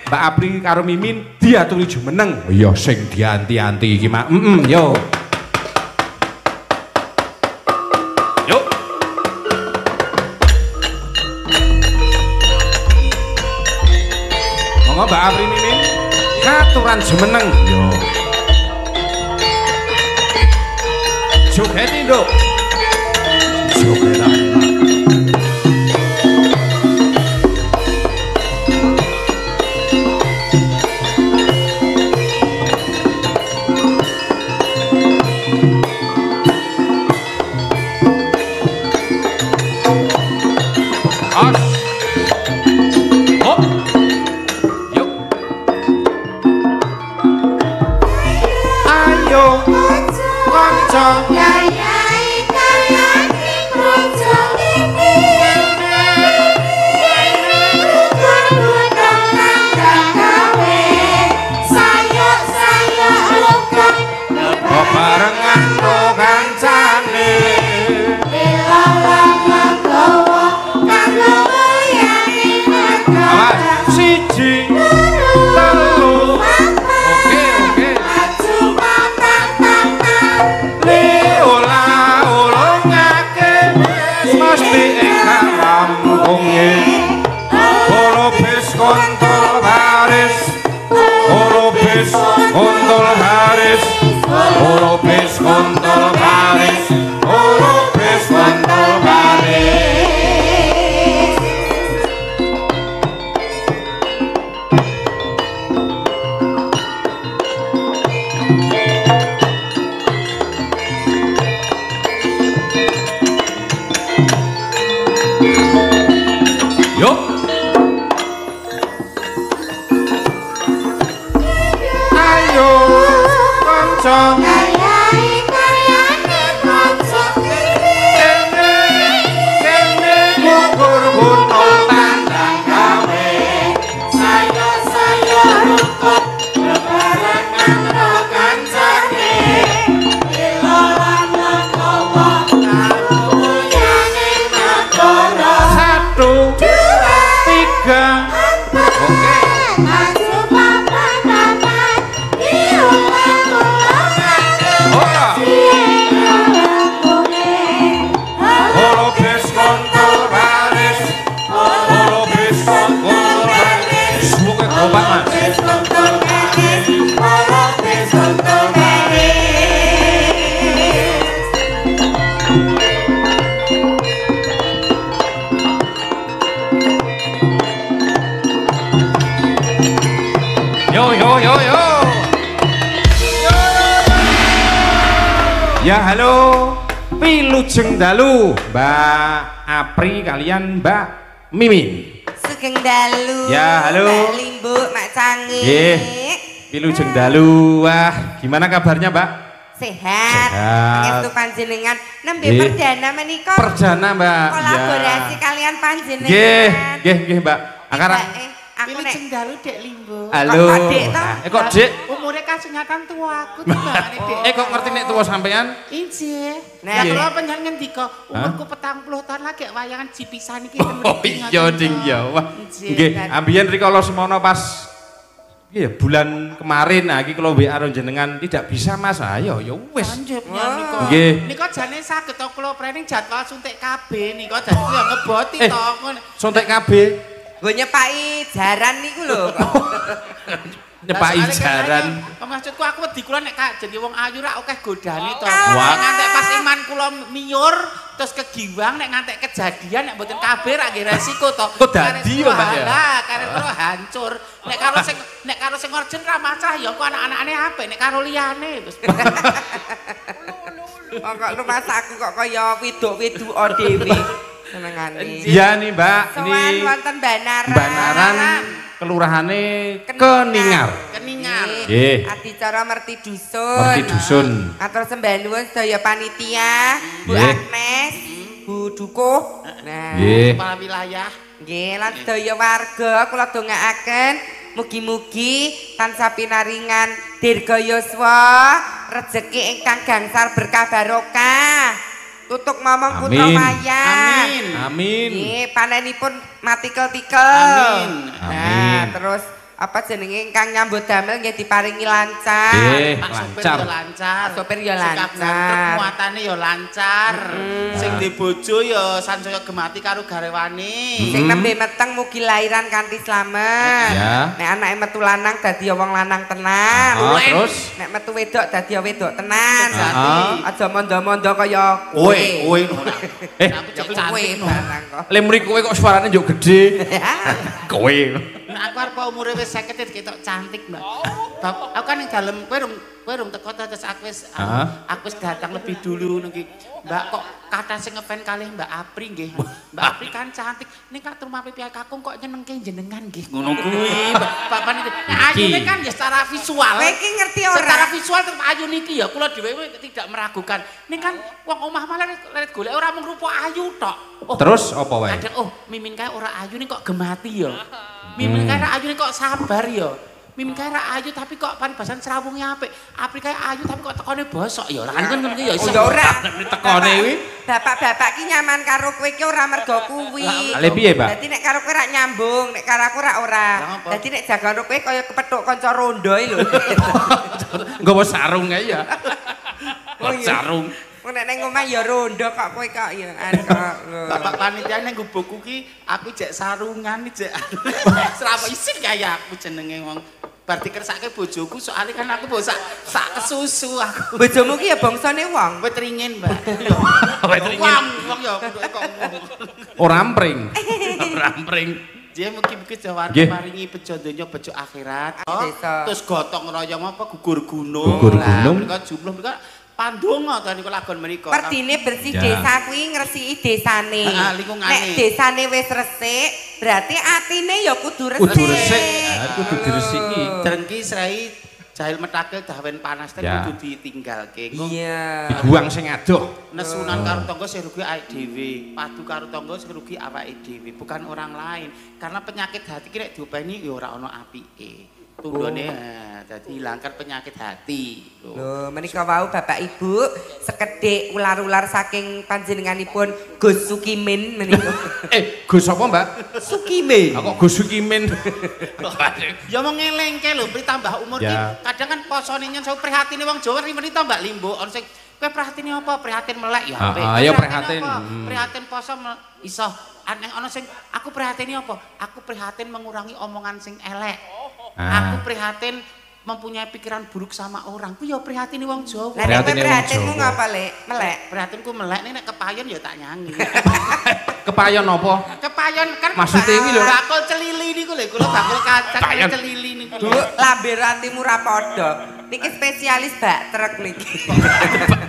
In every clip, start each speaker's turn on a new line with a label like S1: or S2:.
S1: Mbak Apri karo Mimin diaturi jumeneng. Ya sing dianti-anti iki mak. Yo. Yuk. Monggo Mbak Apri Mimin katuran jumeneng. Yo. Joget Nduk. Joget. Ya halo, Wilujeng dalu Mbak Apri kalian Mbak Mimin.
S2: Sugeng dalu.
S1: Ya halo.
S2: Mbak Limbu, Mak Canggih.
S1: Nggih. Wilujeng dalu. Wah, gimana kabarnya Mbak?
S2: Sehat. Pangestu panjenengan nembe perdana menika.
S1: Perdana Mbak.
S2: Kolaborasi kalian panjenengan.
S1: Nggih Mbak. Akarang
S2: aku nek
S3: Dalu Dek Limbo.
S1: Halo. Kok Dek?
S3: Umure kasengatan tua aku timbangane Dek.
S1: Kok ngerti nek tuwa sampean?
S3: Injih.
S2: Nah,
S3: kula panjenengan ngendika umurku 40 tahun lagi wayangan jipisan iki temen.
S1: Oh iya ding ya. Wah. Nggih, ambiyen rikala semono pas bulan kemarin iki kula WA karo jenengan tidak bisa Mas. Ayo ya wis.
S3: Nggih. Nika jane saged to kula planning jadwal suntik KB nika dadi ya ngeboti to ngono.
S1: Suntik KB.
S2: Nggo nyepaki jaran niku lho.
S1: Nyepaki jaran.
S3: Maksudku aku wedi kula nek jadi wong ayu ra akeh godane to. Wah, ngantek pas iman kula miyur terus kegiwang nek ngantek kejadian nek mboten kabeh ra nggih resiko to.
S1: Kok dadi yo Mbak ya?
S3: Lah, karir kula hancur. Nek karo sing urgen ra macah ya kok anak-anakane apik nek karo liyane wis.
S2: Kok rumah saku kok kaya wedok-wedok dhewe. Senengane.
S1: Iya nih Mbak,
S2: ini wonten Banaran.
S1: Banaran kelurahane Keningar.
S3: Keningar.
S1: Nggih.
S2: Adicara merti dusun.
S1: Merti dusun.
S2: Atur sembah nuwun sedaya panitia, Bu Agnes, Bu Dukuh. Nah,
S3: kepala wilayah.
S2: Nggih, lan sedaya warga kula dongaaken mugi-mugi tansah pinaringan dirga yuswa, rejeki ingkang gangsal berkah barokah. Tutuk momong putra wayang.
S1: Amin.
S2: Nggih, panenipun matikel-tikel.
S3: Amin.
S2: Nah, terus apa jenenge ingkang nyambut damel nggih diparingi lancar.
S1: Lancar.
S2: Sopir ya lancar.
S3: Muatane ya lancar. Sing di bojo ya sansaya gemati karo garewane.
S2: Sing nembe meteng mugi lairan kanthi slamet. Nek anake metu lanang dadi wong lanang tenan.
S1: Terus
S2: nek metu wedok dadi wedok tenan. Aja mondo-mondo kaya
S3: kowe.
S2: Aku cek kowe barang kok.
S1: Le mriku kowe kok suarane yo gedhe. Kowe.
S3: Nek aku arep umure wis 50 ketok cantik, Mbak. Aku kan ning dalem kowe rung teko terus aku wis datang lebih dulu niki. Mbak kok kata sing ngefan kalih Mbak Apri nggih. Mbak Apri kan cantik. Ning kat rumah piyai kakung kok nyenengke jenengan nggih. Ngono kuwi, Mbak Pan iki. Ayune kan ya secara visual.
S2: Kowe iki ngerti ora?
S3: Secara visual terus ayu niki ya kula dhewe tidak meragukan. Ning kan wong omah malah lek golek ora mung rupa ayu tok.
S1: Terus apa wae?
S3: Kadang mimin kae ora ayu ning kok gemati ya. Mimin kae ora ayu ning kok sabar ya. Mimin kae ora ayu tapi kok paribasan serawunge apik. Apri kae ayu tapi kok tekone bosok ya. Lah kan ngono ya iso.
S2: Ora
S1: tekone kuwi.
S2: Bapak-bapak ki nyaman karo kowe ki ora mergo kuwi.
S1: Lah piye, Mbak?
S2: Dadi nek karo kowe ra nyambung, nek karo aku ora. Dadi nek jagoan kowe kaya kepethuk kanca rondo lho.
S1: Nggawa sarung ae ya. Sarung.
S2: Nek nang omah ya rondo kok kowe kok ya kok.
S3: Bapak panitia ning gubukku ki aku jek sarungan jek. Serapa isin kaya aku jenenge wong bar dikersake bojoku soalnya kan aku mbok sak kesusu aku.
S2: Bojomu ki ya bangsane wong.
S3: Wit ringin, Mbak.
S1: Wit ringin.
S3: Wong ya kok
S1: Ora ampring. Ora ampring.
S3: Dia mugi-mugi Jawa maringi bejo donya bejo akhirat. Terus gotong royong apa gugur gunung.
S1: Gugur gunung.
S3: Mereka jumlah mereka pandonga to niku lagon menika.
S2: Pertine bersih desa kuwi ngresiki desane.
S3: Lingkungane.
S2: Nek desane wis resik, berarti atine ya kudu resik.
S1: Kudu resik. Kudu diresiki.
S3: Drengki srai jahil metakil dawen panas teh kudu ditinggalke.
S2: Iya.
S1: Dibuang sing adoh.
S3: Nesunan karo tangga sing rugi awake dhewe, padu karo tangga sing rugi awake dhewe, bukan orang lain. Karena penyakit hati ki nek diopeni ya ora ana apike. Tundone dadi hilangkan penyakit hati.
S2: Lho, menika wau Bapak Ibu sekedhik ular-ular saking panjenenganipun Gus Sukimin menika.
S1: Gus apa, Mbak?
S2: Sukimin.
S1: Kok Gus Sukimin?
S3: Ya mau ngelengke lho, tambah umur ki. Kadang kan posone nyen saya prihatine wong Jawa ribet tambah limbo. Ono sing kowe prihatine apa? Prihatin melek ya apik.
S1: Ya prihatin.
S3: Prihatin poso iso. Aneh ono sing aku prihatine apa? Aku prihatin mengurangi omongan sing elek. Aku prihatin mempunyai pikiran buruk sama orang. Ku ya prihatin wong Jawa.
S2: Lah nek prihatinmu ngapa, Lek? Melek.
S3: Prihatinku melek nek kepayon ya tak nyanyi.
S1: Kepayon apa?
S3: Kepayon kan
S1: maksudnya iki lho
S3: bakul celili niku lho, kula bakul kacang celili niku.
S2: Bu, lambe rantimu ra padha. Niki spesialis bak truk niki.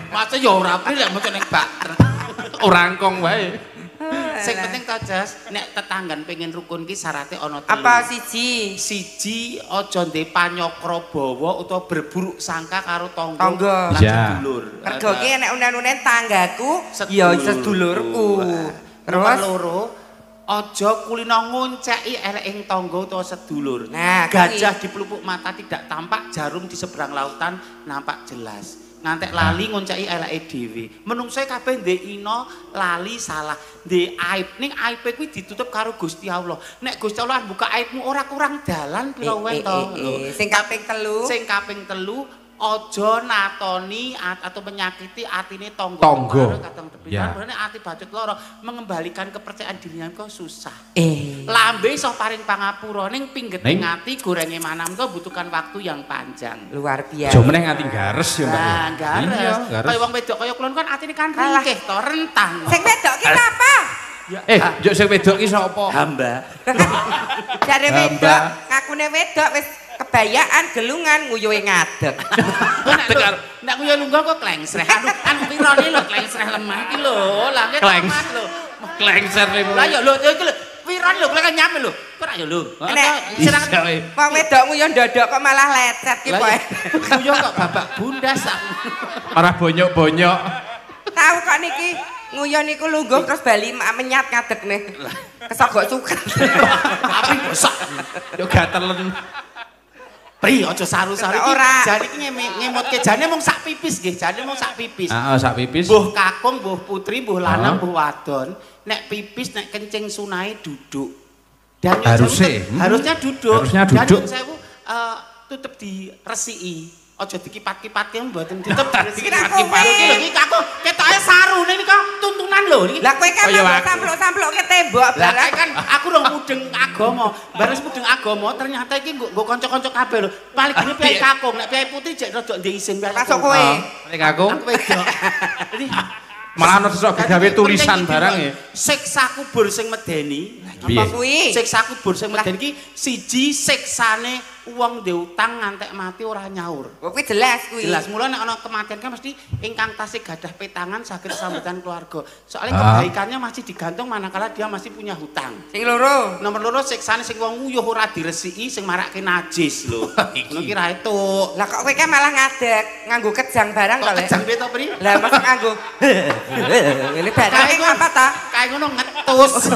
S3: Masa ya ora apri lek mesti ning bak truk.
S1: Ora angkong wae.
S3: Sing penting to Jas, nek tetanggan pengen rukun ki syarate ana 3.
S2: Apa siji?
S3: Siji aja ndek panyokro bawa utawa berburuk sangka karo
S2: tangga
S3: lan sedulur.
S2: Mergo ki nek unen-unen tanggaku ya sedulurku.
S3: Terus loro aja kulino ngonceki eleking tangga utawa sedulur.
S2: Nah,
S3: gajah di pelupuk mata tidak tampak, jarum di seberang lautan nampak jelas. Ngantek lali ngonceki eleke dhewe. Menungso kabeh ndek ina lali salah. Ndek aib ning aibe kuwi ditutup karo Gusti Allah. Nek Gusti Allah buka aibmu ora kurang dalan pira wae to.
S2: Sing kaping 3.
S3: Sing kaping 3 aja natoni atau menyakiti atine tangga. Kadang tepian berane ati bacot loro mengembalikan kepercayaan dirinya kok susah. Lambe iso paring pangapura ning pinggeting ati gorenge manam kok butuhkan waktu yang panjang.
S2: Luar biasa.
S1: Jo meneh nganti gares ya, Mbak.
S3: Nah, gares. Kaya wong wedok kaya kulon kan atine kan ringkih to, rentang.
S2: Sing wedok ki apa?
S1: Yo sing wedok ki sapa?
S3: Hamba.
S2: Jare wedok, ngakune wedok wis kebayaan gelungan nguyuhe ngadeg.
S3: Nek nguyuh lungguh kok klengsreh. Anu pirane lho klengsreh lemah iki lho. Lah lemah lho.
S1: Klengser niku.
S3: Lah ya lho iki lho. Pirane lho klek nyame lho. Kok ora ya lho.
S2: Nek wong wedok nguyuh ndodok kok malah lecet ki poe.
S3: Nguyuh kok babak bundas sak.
S1: Ora bonyok-bonyok.
S2: Tahu kok niki nguyuh niku lungguh terus bali menyat ngadegne. Kesogok cuket.
S3: Tapi bosak.
S1: Yo gatelen.
S3: Pri aja saru-saru iki. Jane iki ngemotke jane mung sak pipis nggih, jane mung sak pipis.
S1: Heeh, sak pipis.
S3: Mbuh kakung, mbuh putri, mbuh lanang, mbuh wadon, nek pipis nek kencing sunahe duduk. harusnya duduk.
S1: Harusnya duduk.
S3: Dan sewu tutup diresiki. Aja dikipat-kipatke mboten ditutup dikipat-kipat. Iki aku ketoke sarune iki kok tuntunan lho iki.
S2: Lah kowe kan sampluk-samplukke tembok barang
S3: kan aku rong mudeng agama. Baris mudeng agama ternyata iki nggo kanca-kanca kabeh lho. Paling gene piye kakung, nek piye putih jek rada ndek isin piye.
S2: Masuk kowe.
S1: Nek kakung.
S3: Aku wedok. Jadi
S1: malah ono sesuk gawe tulisan barang ya.
S3: Siksa kubur sing medeni.
S2: Apa kuwi?
S3: Siksa kubur sing medeni iki siji siksane wong ndek utang ngantek mati ora nyaur.
S2: Kuwi jelas kuwi.
S3: Jelas mula nek ana kematian kan mesti ingkang tasih gadah petangan saged sambutan keluarga. Soalnya kebaikannya masih digantung manakala dia masih punya hutang.
S2: Sing loro.
S3: Nomor loro siksane sing wong nguyuh ora diresiki sing marake najis lho. Ngono ki ra etuk.
S2: Lah kok kowe kan malah ngadeg nganggo kejang barang kok lek.
S3: Kejang piye to, Pri?
S2: Lah masa nganggo. Ini barang apa ta?
S3: Kayak ngono ngetus.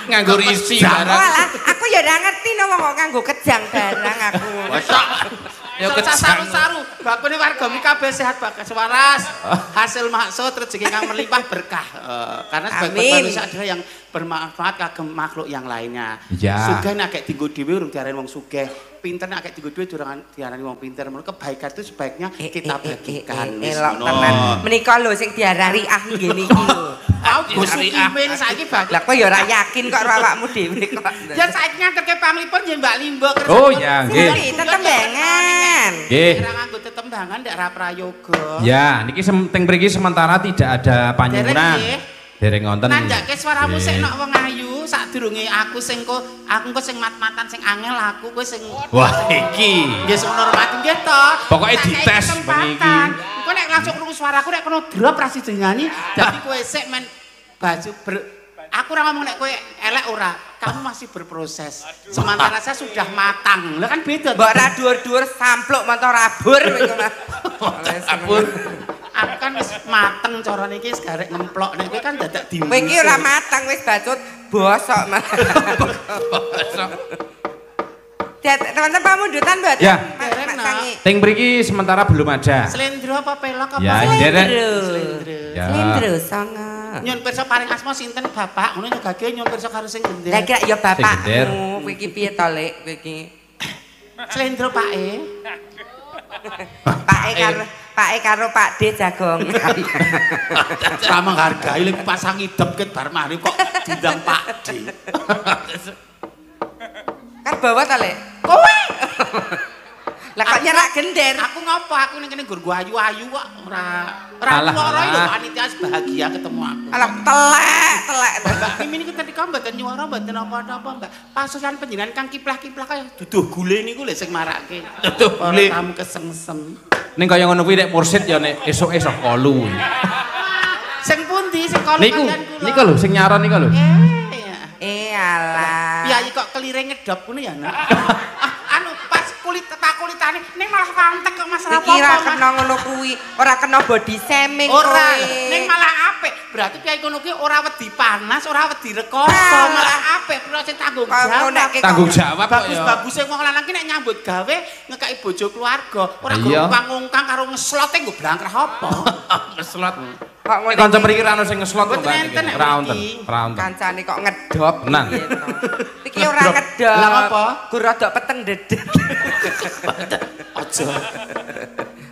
S1: Nganggo risi
S2: Oh,
S1: barang.
S2: alah, aku ya ora ngerti no wong kok nganggo kejang barang aku.
S1: Ya kejang.
S3: Saru-saru. Bakune warga mi kabeh sehat bagas waras. Hasil maksud rezeki kang melimpah berkah. Karena sebagai manusia adalah yang bermanfaat kagem makhluk yang lainnya. Sugih nek agek dienggo dhewe urung diarani wong sugih. Pinter nek agek dienggo dhewe durung diarani wong pinter. Menurut kebaikan itu sebaiknya kita bagikan.
S2: Elok tenan. Menika lho sing diarani ah ngene iki lho.
S3: Aku sukimen saiki bagi.
S2: Lah kowe ya ora yakin kok awakmu dhewe kok.
S3: Ya saiki nganterke panglipun ya Mbak Limbo.
S1: Oh ya nggih.
S2: Tetembangan.
S1: Nggih.
S3: Ora nganggo tetembangan ndak ra prayoga.
S1: Ya, niki teng mriki sementara tidak ada panyuwunan. Dereng ngonten.
S3: Nandake swaramu sik nok wong ayu sadurunge aku engko sing mat-matan sing angel aku kowe sing
S1: wah iki.
S3: Nggih sing normatif nggih to.
S1: Pokoke dites bengi iki.
S3: Engko nek langsung krungu swaraku nek kono drop ra sida nyanyi, dadi kowe sik men baju aku ora ngomong nek kowe elek ora, kamu masih berproses. Sementara saya sudah matang. Lah kan beda.
S2: Mbok ora dhuwur-dhuwur sampluk montor rabur kowe mah.
S1: Abur.
S3: Aku kan wis mateng carane iki wis garek ngemplok nek kowe kan dadak dimbus.
S2: Kowe iki ora matang wis bacut bosok mah.
S1: Bosok.
S2: Teman-teman pamundutan mboten?
S1: Ya.
S2: Teng
S1: mriki sementara belum ada.
S3: Slendro apa pelok apa?
S1: Ya,
S2: Slendro.
S1: Ya.
S2: Slendro songo.
S3: Nyun pirsa paring asma sinten bapak, ngono nyogake nyun pirsa karo sing gender.
S2: Lah kira ya bapakmu, kowe iki piye to Lek, kowe iki?
S3: Slendro pake.
S2: Pake karo Pak D jagong.
S3: Ora menghargai lek pasang idep ket bar mari kok diundang Pak D.
S2: Kan bawa ta Lek?
S3: Kowe.
S2: Lah kok nyerak gender?
S3: Aku ngopo? Aku ning kene nggur ayu-ayu kok ora nyuara ya panitia bahagia ketemu aku.
S2: Alah telek.
S3: Mbak Mimi niki ketika mboten nyuara mboten apa-apa, Mbak. Pasukan panjenengan kang kiplah-kiplah kaya duduh gule niku lho sing marake.
S1: Duduh gule.
S3: Kamu kesengsem.
S1: Ning kaya ngono kuwi nek mursid ya nek esuk sok kolu.
S3: Sing pundi sing kolu kalian kula?
S1: Niku lho sing nyaron niku lho.
S2: Alah.
S3: Piyayi kok kelire ngedop ngono ya, Nak? Anu pas kulitane ning malah kantek kok masalah apa?
S2: Iki ora kena ngono kuwi, ora kena body shaming
S3: ora, ning malah apik. Berarti piyayi kono kuwi ora wedi panas, ora wedi rekoso, malah apik, ora sing tanggung jawab.
S1: Tanggung jawab kok ya.
S3: Bagus-baguse wong lanang ki nek nyambut gawe ngekaki bojo keluarga, ora ngungkang karo ngeslote nggo blangkrah apa?
S1: Ngeslot. Kok ngene kanca mriki ra ono sing ngeslot kok Mbak. Ra wonten.
S2: Kancane kok ngedop.
S1: Tenan.
S2: Iki ora ngedop.
S3: Lah apa?
S2: Gur rada peteng dedet.
S3: Aja.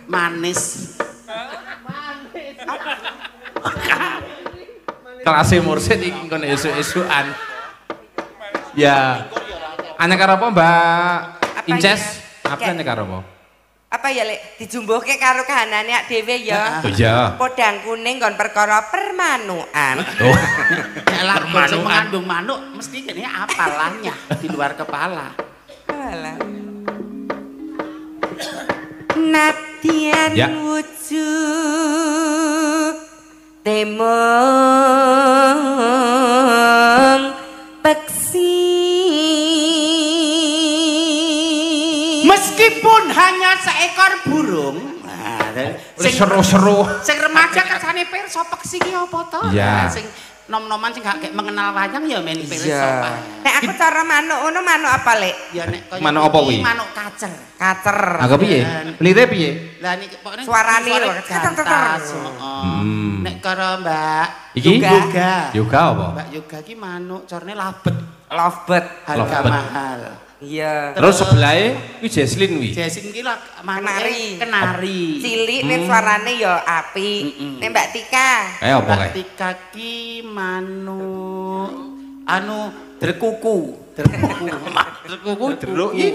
S3: Manis.
S1: Kelasé mursid iki kon esuk-esukan. Ya. Ane karo apa Mbak Inces? Apa ane karo apa?
S2: Apa ya Lek dijumbuhke karo kahanane ak dhewe ya.
S1: Oh iya.
S2: Podang kuning kon perkara permanukan.
S1: Oh.
S3: Nek lagu sing mengandung manuk mesti kene apalahnya di luar kepala.
S2: Alah. Natian
S1: Ya.
S2: wujud temong peksi.
S3: Meskipun hanya seekor burung,
S1: Sing seru-seru.
S3: Sing remaja kersane pirsa peksi ki apa to?
S1: Iya.
S3: Sing nom-noman sing gak mengenal wayang ya men pirsa.
S2: Iya. Nek aku cara manuk ngono manuk apa Lek?
S3: Ya nek kaya
S1: Manuk apa kuwi?
S3: Manuk kacer.
S2: Kacer.
S1: Aku piye? Pelire piye?
S3: Lah niki pokoknya
S2: Suarane lho,
S3: gantas.
S2: teter.
S3: Nek Nek karo Mbak
S1: Iki yoga apa?
S3: Mbak yoga iki manuk corne labet.
S2: Lovebird.
S3: Harga mahal.
S2: Iya.
S1: Terus sebelahnya kuwi Jesslyn wi.
S3: Jesslyn iki lah
S2: kenari. Cilik nek suarane ya apik. Nek Mbak Tika.
S1: Kayak apa kae?
S3: Mbak Tika ki manuk derkuku. Derkuku
S1: jeruk iki.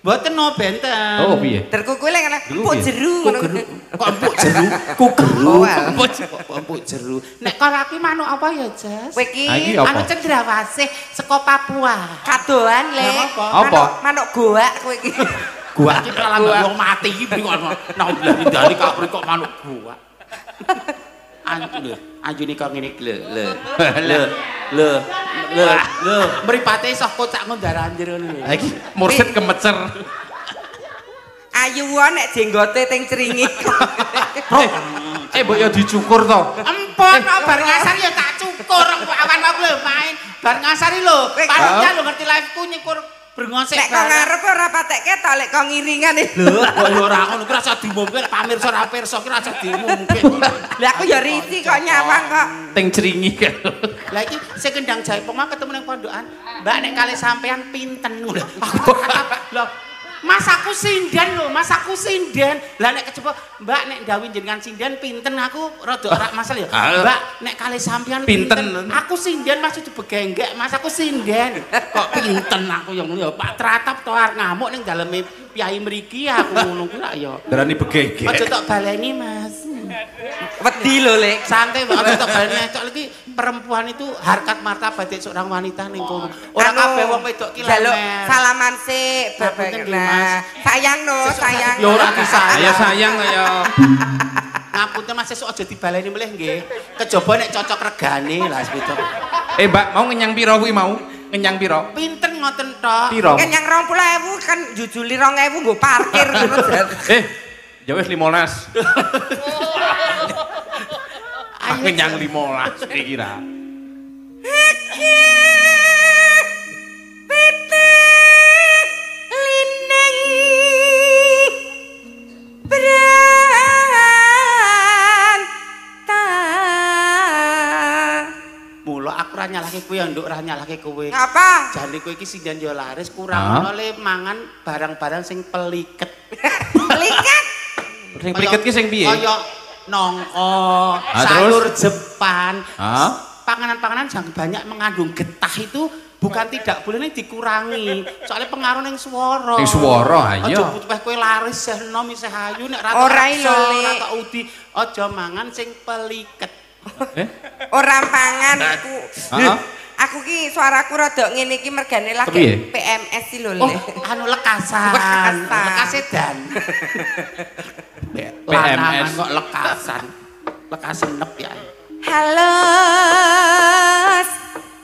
S3: Mboten no benten.
S1: Oh piye?
S2: Derkuku lek ana empuk jeru ngono.
S3: Kok empuk jeru? Kugeru. Empuk jeru. Nek karo aku manuk apa ya, Jas?
S2: Kowe iki
S3: anu cendrawasih saka Papua.
S2: Kadoan le.
S1: Apa?
S2: Manuk goak kowe iki.
S3: Goak iki malah wong mati iki kok nambah ndali kapri kok manuk goak. Anjune kok ngene iki lho. Mripate iso kocak ngondaran jero ngono.
S1: Ha iki mursid kemecer.
S2: Ayu wae nek jenggote teng cringi.
S1: Bro, mbok ya dicukur to.
S3: Empon kok bar ngasar ya tak cukur awan aku lho main. Bar ngasari lho. Panitia lho ngerti live-ku nyukur brengosek.
S2: Nek kok ngarep ora patek ketok lek kok ngiringan
S3: lho. Kok ora ngono ki rasa diumumke pamirsa ora pirsa ki rasa diumumke.
S2: Lah aku ya risi kok nyawang kok.
S1: Teng cringi kan.
S3: Lah iki sing kendang Jaipong ketemu ning pondokan. Mbak nek kali sampean pinten lho. Lho Mas aku sinden lho, Mas aku sinden. Lah nek kejaba Mbak nek ndawuhi jenengan sinden pinten aku rada ora masalah ya. Mbak nek kali sampean pinten. Aku sinden Mas dibegenggek, Mas aku sinden. Kok pinten aku ya ngono ya Pak Tratap to arep ngamuk ning daleme piyai mriki aku ngono ku lak ya.
S1: Darani begeggek.
S3: Aja tok baleni Mas.
S2: Wedi lho lek.
S3: Santai Mbak aja tok baleni cok iki perempuan itu harkat martabat seorang wanita ning kono. Ora kabeh wong wedok ki
S2: jaluk salaman sik sayang no sayang
S3: ya ora disayang
S1: ya sayang ya
S3: ngapunten Mas sesuk aja dibaleni melih nggih kejaba nek cocok regane lah sepeda
S1: Mbak mau ngenyang piro kuwi mau ngenyang piro
S3: pinten ngoten tok
S1: piro
S2: ngenyang 20.000 kan jujuli 2.000 nggo parkir
S1: ya wis 15 ngenyang 15 kira
S3: ora nyalahke kowe nduk ora nyalahke kowe.
S2: Apa?
S3: Jane kowe iki sinden yo laris kurang ono le mangan barang-barang sing peliket.
S2: Peliket?
S1: Sing peliket ki sing piye?
S3: Kaya nongko, sayur Jepang. Panganan-panganan yang banyak mengandung getah itu bukan tidak boleh dikurangi. Soalnya pengaruh ning swara.
S1: Ning swara ayo.
S3: Aja butuh kowe laris seh nom isih ayu nek ra tak udi aja mangan sing peliket.
S2: Orang pangan aku. Aku ki suaraku rada ngene iki mergane lagi PMS iki lho.
S3: Anu lekasan. Lekasedan. PMS kok lekasan. Lekasan nep ya.
S2: Halus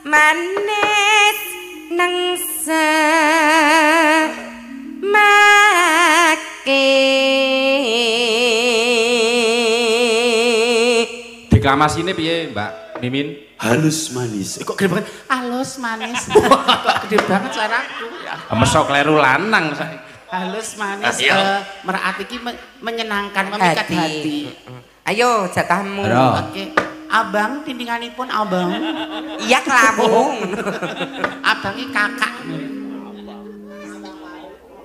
S2: manis nangsa make
S1: deklamasine piye Mbak Mimin?
S3: Halus manis. Kok gede banget? Halus manis. Kok gede banget suaraku ya.
S1: Mesok kleru lanang saiki.
S3: Halus manis merati iki menyenangkan memikat hati.
S2: Ayo jatahmu.
S3: Oke. Abang tindinganipun abang.
S2: Iya kelamu.
S3: Abangi kakak.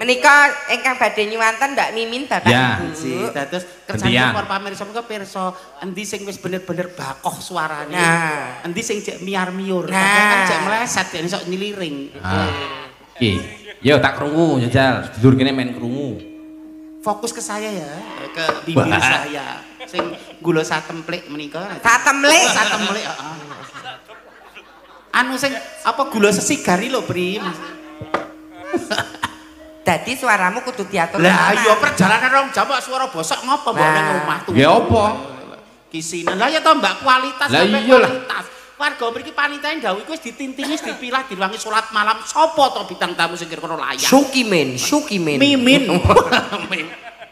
S2: Menika ingkang badhe nyuwanten Mbak Mimin Bapak Ibu.
S3: Ya, terus kersane para pamirsa menika pirsa endi sing wis bener-bener bakoh suarane. Nah, endi sing jek miar-miur, kan jek meleset yen iso nyiliring.
S1: Iki. Yo tak krungu njajal, sedulur kene men krungu.
S3: Fokus ke saya ya, ke bibir saya. Sing gula satemplik menika.
S2: Satemplik,
S3: satemplik, heeh. Anu sing apa gula sesigari lho, Prim.
S2: Dadi suaramu kudu diatur.
S3: Lah iya perjalanan rong jam kok suara bosok ngopo mbok nang omah tuh.
S1: Ya apa?
S3: Kisinan. Lah ya to Mbak kualitas sampe kualitas. Warga mriki panitiane dawuh iku wis ditintingi dipilah diruangi salat malam. Sapa to bintang tamu sing kira layak?
S2: Sukimen.
S3: Mimin.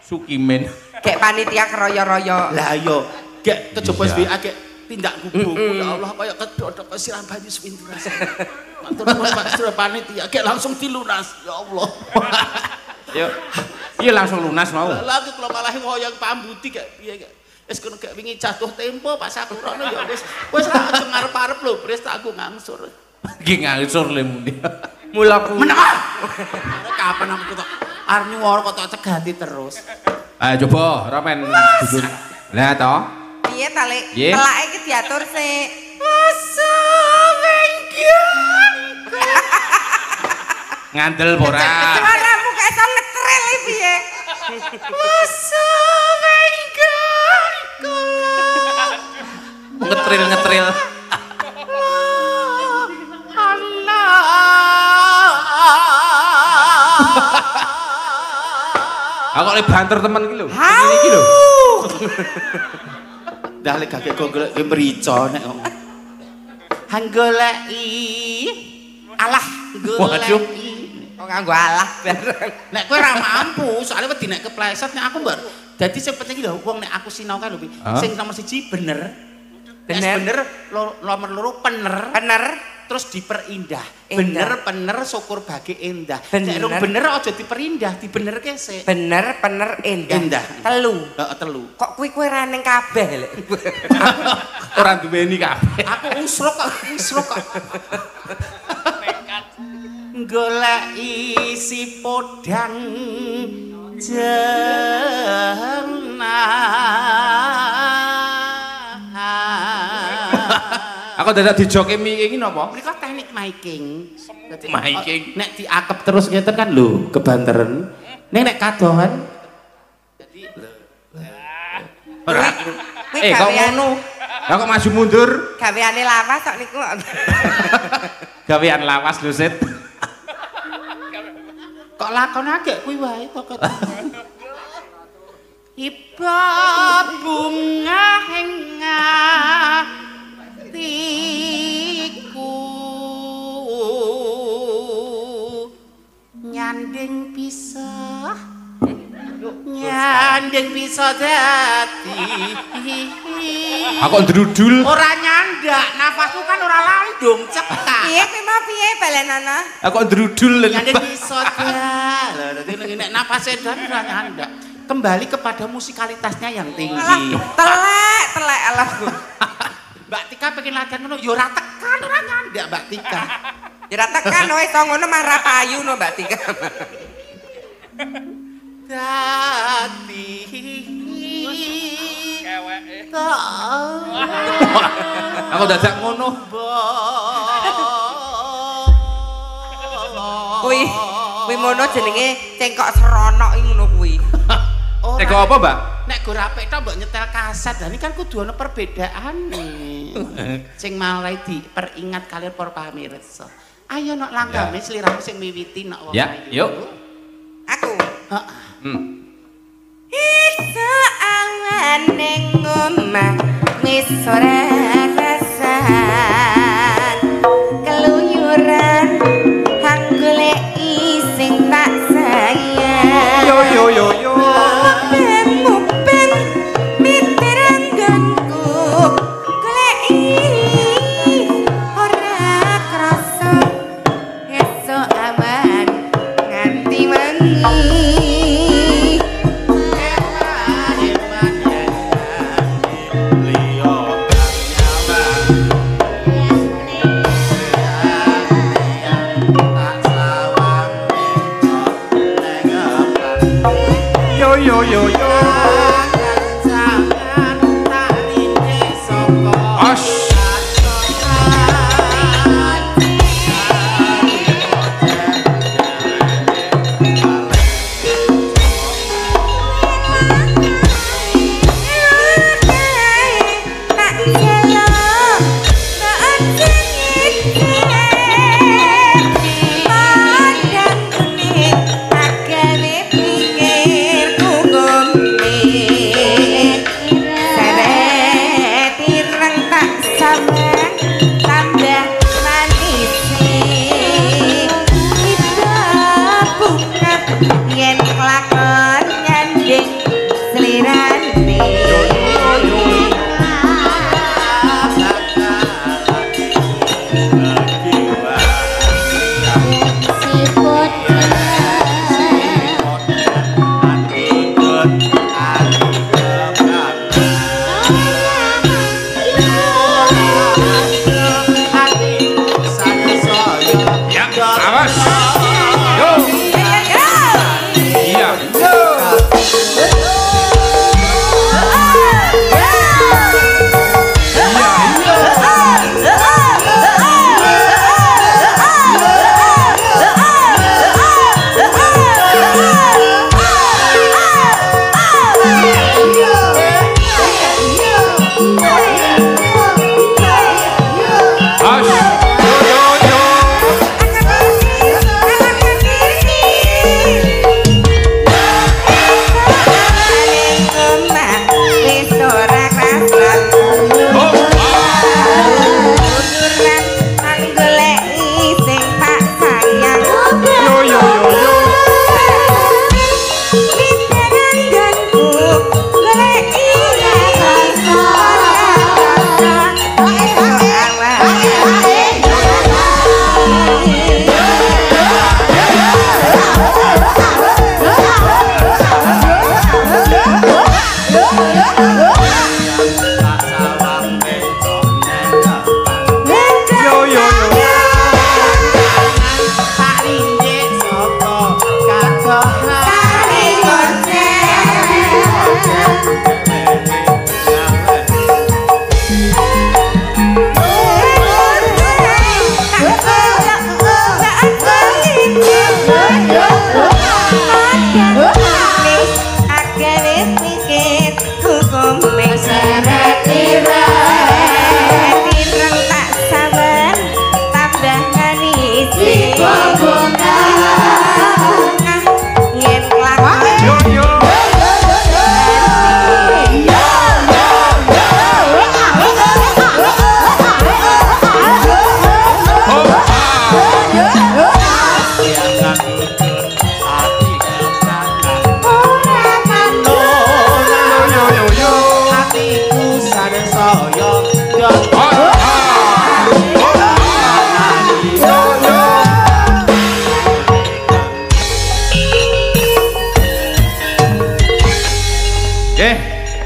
S1: Sukimen.
S2: Gek panitia keroyo-royo.
S3: Lah iya, gek kejaba SBA gek tindak gubuku ya Allah kaya kedodok siram banyu sepinturas. Matur nuwun Pak Sedulur panitia gek langsung dilunas ya Allah.
S1: Yo. Iya langsung lunas mau.
S3: Lah kula malah ngoyong pambudi gek piye gek. Wis kono gak wingi jatuh tempo Pak Sakurono ya wis tak aja ngarep-arep lho, Pris tak aku ngangsur.
S1: Iki ngangsur le mundi.
S3: Mulaku. Meneng. Kapan aku kok arep nyuwara kok tak cegati terus.
S1: Ayo coba ramen dudur. Lah to.
S2: Piye ta Lek? Telake iki diatur sik. Masa
S1: ngandel ora.
S2: Suaramu kayak iso ngetril iki piye? Masa wenggan kula.
S1: Ngetril. Aku lek banter temen iki lho. Ngene iki lho.
S3: Dah lek gak golek mrica nek. Hanggoleki. Alah, goleki.
S2: Kok nganggo alah bareng.
S3: Nek kowe ora mampu, soalnya wedi nek kepleset nek aku mbak. Dadi sing penting iki lho wong nek aku sinau kan lho. Sing nomor 1 bener. Bener, nomor 2 pener. Terus diperindah. Bener syukur bagi endah. Nek bener aja diperindah, dibenerke sik.
S2: Bener, endah. Telu.
S3: Heeh, telu.
S2: Kok kowe ra ning kabeh lek.
S1: Ora duweni kabeh.
S3: Aku usruk kok. Golek isi podang
S1: Aku dadak dijoki iki napa?
S3: Mriko teknik miking.
S1: Miking.
S3: Nek diakep terus ngeten kan lho, kebanteren. Nek kadohan dadi
S1: ora. Kok ngono? Lah kok maju mundur?
S2: Gaweane lawas kok niku.
S1: Gawean lawas lho, Sit.
S3: Kok lakonake kuwi wae kok. Iba bunga hengah tiku nyanding bisa dadi
S1: aku ndrudul
S3: ora nyandak nafasku kan ora landung cekak
S2: piye kowe mau piye balenana
S1: aku ndrudul
S3: nyanding bisa dadi nek nafase dan ora nyandak kembali kepada musikalitasnya yang tinggi
S2: telek alah
S3: Mbak Tika pengen latihan ngono ya ora tekan ora nyandak Mbak Tika.
S2: Ya ora tekan wis ngono mah ra payu no Mbak Tika.
S3: Dadi keweke.
S1: Aku dadak ngono.
S2: Kuwi mono jenenge cengkok seronok iki ngono kuwi.
S1: Cengkok apa, Mbak?
S3: Nek go rapik tok mbok nyetel kaset. Lah iki kan kudu ana perbedaane. Sing malah diperingat kalian para pamirsa. Ayo nok langgame sliramu sing miwiti nok wong.
S1: Ya, yuk.
S2: Aku.
S3: Heeh.
S2: Iso awan ning omah wis ora rasan. Keluyuran hang goleki sing tak sayang. Yo.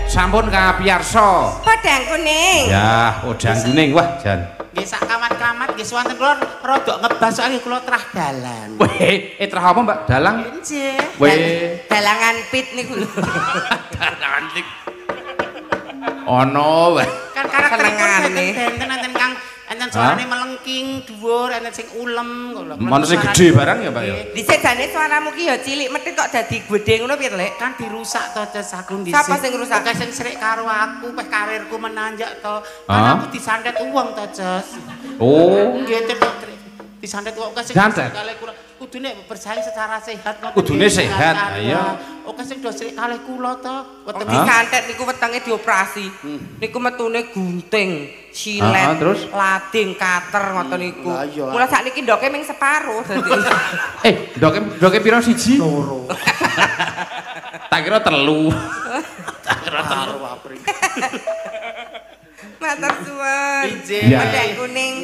S1: Sampun kapiyarsa.
S2: Podang kuning.
S1: Ya, podang kuning wah jan.
S3: Nggih sak kamat-kamat nggih swanten kula rada ngebas soalnya kula trah dalang.
S1: Weh, trah apa Mbak? Dalang?
S3: Nggih.
S1: Weh,
S2: Dalangan pit niku lho.
S1: dalangan pit. Ono wae.
S3: Kan karakteripun benten enten Kang enten suarane melengking dhuwur enten sing ulem kok.
S1: Mana sing gedhe barang ya, Pak ya?
S2: Dhisik jane suaramu ki ya cilik methi kok dadi gedhe ngono piye, Lek?
S3: Kan dirusak to Des aku dhisik.
S2: Sapa sing rusak?
S3: Oke sing srik karo aku peh karirku menanjak to. Kan aku disandet uang to, Des.
S1: Oh.
S3: Nggih disandet uang sing kalih kula kudune bersaing secara sehat ngoten.
S1: Kudune sehat. Iya.
S3: Oke sing do srik kalih kula to.
S2: Weteng disantet niku wetenge dioperasi. Niku metune gunting, silet,
S1: terus
S2: lading, kater ngoten niku. Mula sakniki ndoke ming separo dadi.
S1: Ndoke pira siji?
S3: Loro.
S1: Tak kira telu.
S3: Tak kira telu apri.
S2: Matur suwun. Podang kuning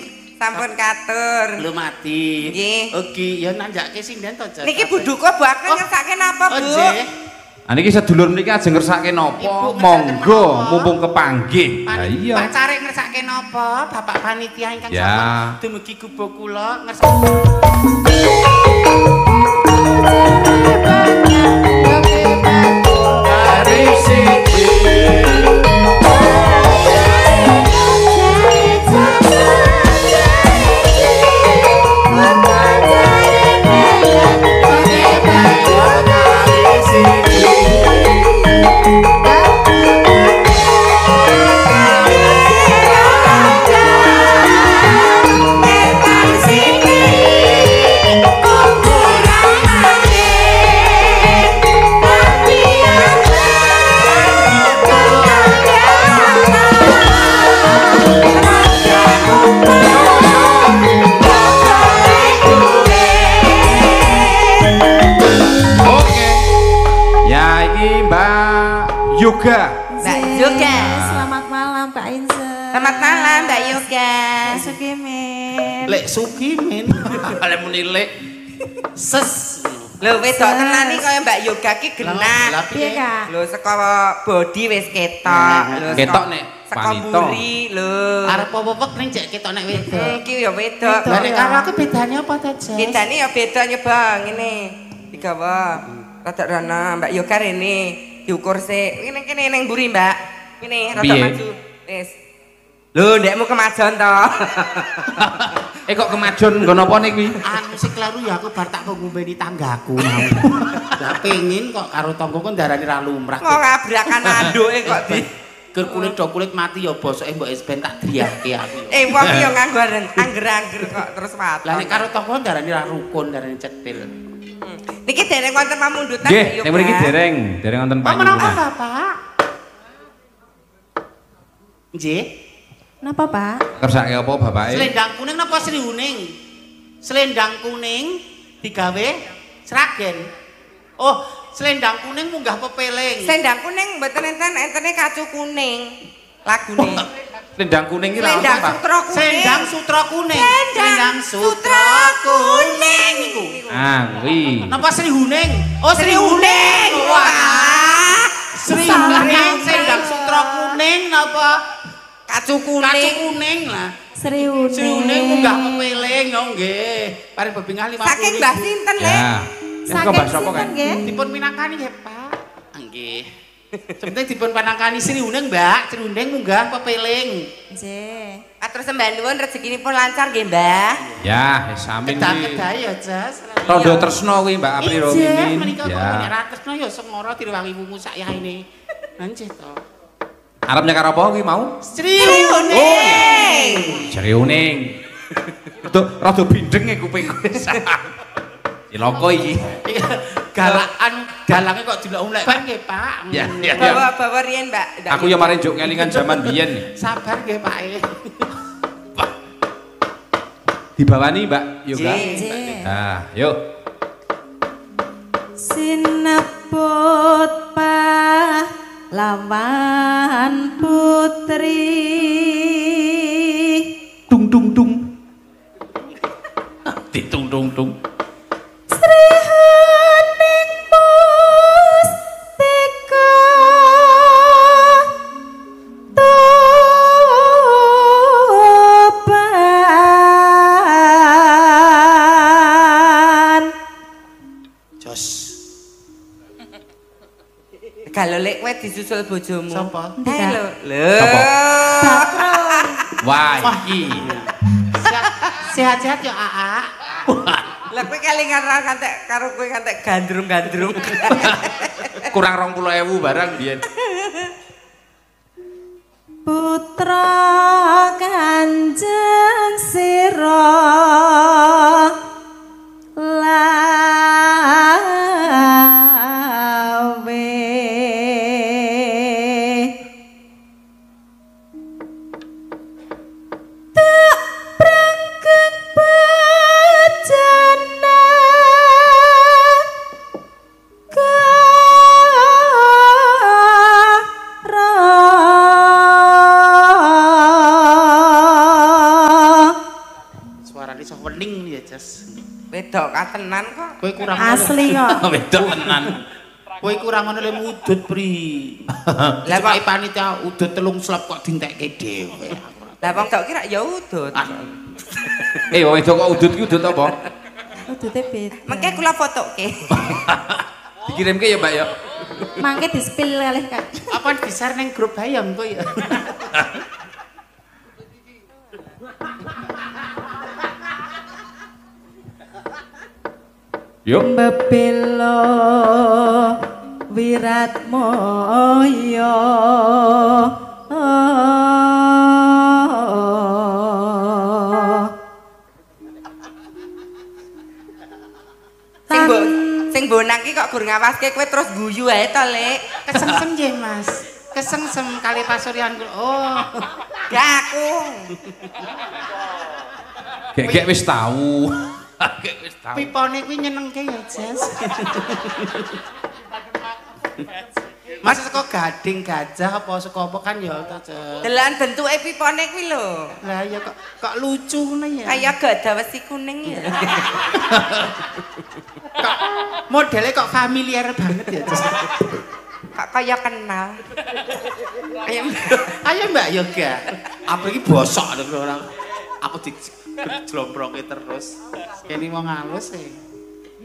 S2: sampun katur.
S3: Lho mati.
S2: Nggih.
S3: Oke, ya nanjake sinden to, Jas.
S2: Niki buduka Bu Akeng ngersake napa, Bu?
S3: Nggih.
S1: Niki sedulur niki ajeng ngersake napa? Monggo mumpung kepanggih. Ha iya.
S3: Pak Cari ngersake napa? Bapak panitia ingkang sampun dumugi gubo kula ngersake.
S1: Yoga.
S2: Mbak Yoga.
S4: Selamat malam Mbak Inse.
S2: Selamat malam Mbak Yoga.
S4: Sukimin.
S3: Lek Sukimin.
S1: Ale muni lek.
S3: Ses.
S2: Lho wedok tenan iki kaya Mbak Yoga ki genah.
S4: Piye, Kak?
S2: Lho saka body wis ketok. Lho
S1: ketok nek
S2: saka mburi lho.
S3: Arep apa-apa ning cek ketok nek wedok.
S2: Iki ya wedok.
S3: Lah nek karo aku bedane apa to, Jas?
S2: Bedane ya beda nyoba ngene. Digawa. Rada rana Mbak Yoga rene. Diukur sik. Ngene kene ning mburi, Mbak. Ngene rada maju. Wis. Lho, ndekmu kemajon to.
S1: Kok kemajon nggo napa niki?
S3: Anu sing kleru ya aku bar tak ngombeni tanggaku. Lah pengin kok karo tanggoku ndarani ra lumrah.
S2: Kok ngabrakan anduke kok di
S3: Ger kulit do kulit mati ya bosoke mbok es ben tak driyake aku.
S2: Wong iki ya nganggo angger-angger kok terus waton.
S3: Lah nek karo tanggo ndarani ra rukun, ndarani cetil.
S2: Niki dereng wonten pamundutan
S1: Nggih, nek mriki dereng wonten
S3: panyuwun.
S1: panyuwun.
S3: Apa, Pak? Nggih.
S4: Napa, Pak?
S1: Kersake apa bapake?
S3: Selendang kuning napa Sri Uning? Selendang kuning digawe sragen. Oh, selendang kuning munggah pepeling.
S2: Selendang kuning mboten entene kacu kuning. Lagune.
S1: Selendang kuning iki lha
S2: Selendang
S1: apa, Pak?
S2: sutra kuning.
S3: Selendang sutra kuning.
S2: Selendang sutra kuning
S3: niku.
S1: Ah, kuwi.
S3: Napa Sri Uning? Oh, Sri Uning.
S2: Wah.
S3: Sri Uning selendang sutra kuning napa?
S2: Kacu kuning.
S3: Kacu kuning lah.
S4: Sri Uning.
S3: Sri Uning munggah pepeling yo nggih. Paring bebingah 50.
S2: Saking Mbah sinten, Le?
S1: Ya. Kok bahasa apa kan?
S3: Dipun pinangkani nggih, Pak. Nggih. Sebentar dipun pinangkani Sri Uning, Mbak. Sri Uning munggah pepeling.
S4: Nggih.
S2: Atur sembah nuwun rezekinipun lancar nggih, Mbah.
S1: Ya, sami iki.
S3: Kedah-kedah ya, Jas.
S1: Tondo tresno kuwi Mbak Apri Romimin.
S3: Menika kok
S1: Ya.
S3: nek ra tresno ya sengara direwangi wungu sak yaine. Nanjih to.
S1: Arep nyekar apa kuwi mau?
S3: Sri Uning.
S1: Jare uning. Rada bindeng e kupingku. Ciloko iki.
S3: Galakan dalange kok dilek-ulek kan nggih, Pak.
S1: Ya, ya, ya.
S2: Bawa riyen, Mbak.
S1: Aku ya mari njuk kelingan jaman biyen.
S3: Sabar nggih, Pak.
S1: Dibawani Mbak Yoga.
S4: Nggih.
S1: Nah, yuk.
S4: Sinebut pahlawan putri.
S1: Tung tung tung. Ditung tung tung.
S4: Sri Uning Mustika.
S2: Kalau lek kowe disusul bojomu.
S3: Sapa?
S2: Lho.
S1: Sapa?
S4: Bakron.
S1: Wah, iki.
S3: Sehat-sehat ya, Aa.
S2: Lah kowe kelingan ra kantek karo kowe kantek gandrung-gandrung.
S1: Kurang 20.000 barang biyen.
S4: Putra Kanjeng Sira lawe tak prangken bajana
S3: Suarane iso wening ya, Jas.
S2: Wedok katenan kok.
S3: Kowe kurang
S4: asli kok.
S1: Wedok tenan.
S3: Kowe kurang ngono le mudut, Pri. Lah kok panitia udut telung slop kok dintekke dhewe.
S2: Lah wong tok kira ya udut.
S1: Wong wedok kok udut ki udut apa?
S4: Udute beda.
S2: Mengke kula fotoke.
S1: Dikirimke ya, Mbak ya.
S4: Mangke di-spill kalih Kak.
S3: Apa di-share ning grup Hayam kok ya?
S1: Yuk.
S4: Bebelo Wiratmoyo
S2: Sing bonang ki kok gur ngawaske kowe terus guyu ae to, Lek.
S3: Kesengsem nggih, Mas. Kesengsem kali pasuryan kula. Oh.
S2: Gakung.
S1: Gek wis tahu. Gek wis tahu.
S3: Pipone kuwi nyenengke ya, Jas. Mas saka gading gajah apa saka apa kan ya to, Jas.
S2: Delan bentuke pipone kuwi lho.
S3: Lah ya kok lucu ngono ya.
S2: Kayak gada wesi kuning ya.
S3: Kok modelnya kok familiar banget ya, Jas.
S2: Kok kaya kenal.
S3: Ayo Mbak Yoga. Apa iki bosok lho orang. Aku dijlomproke terus. Kene mau ngalus e.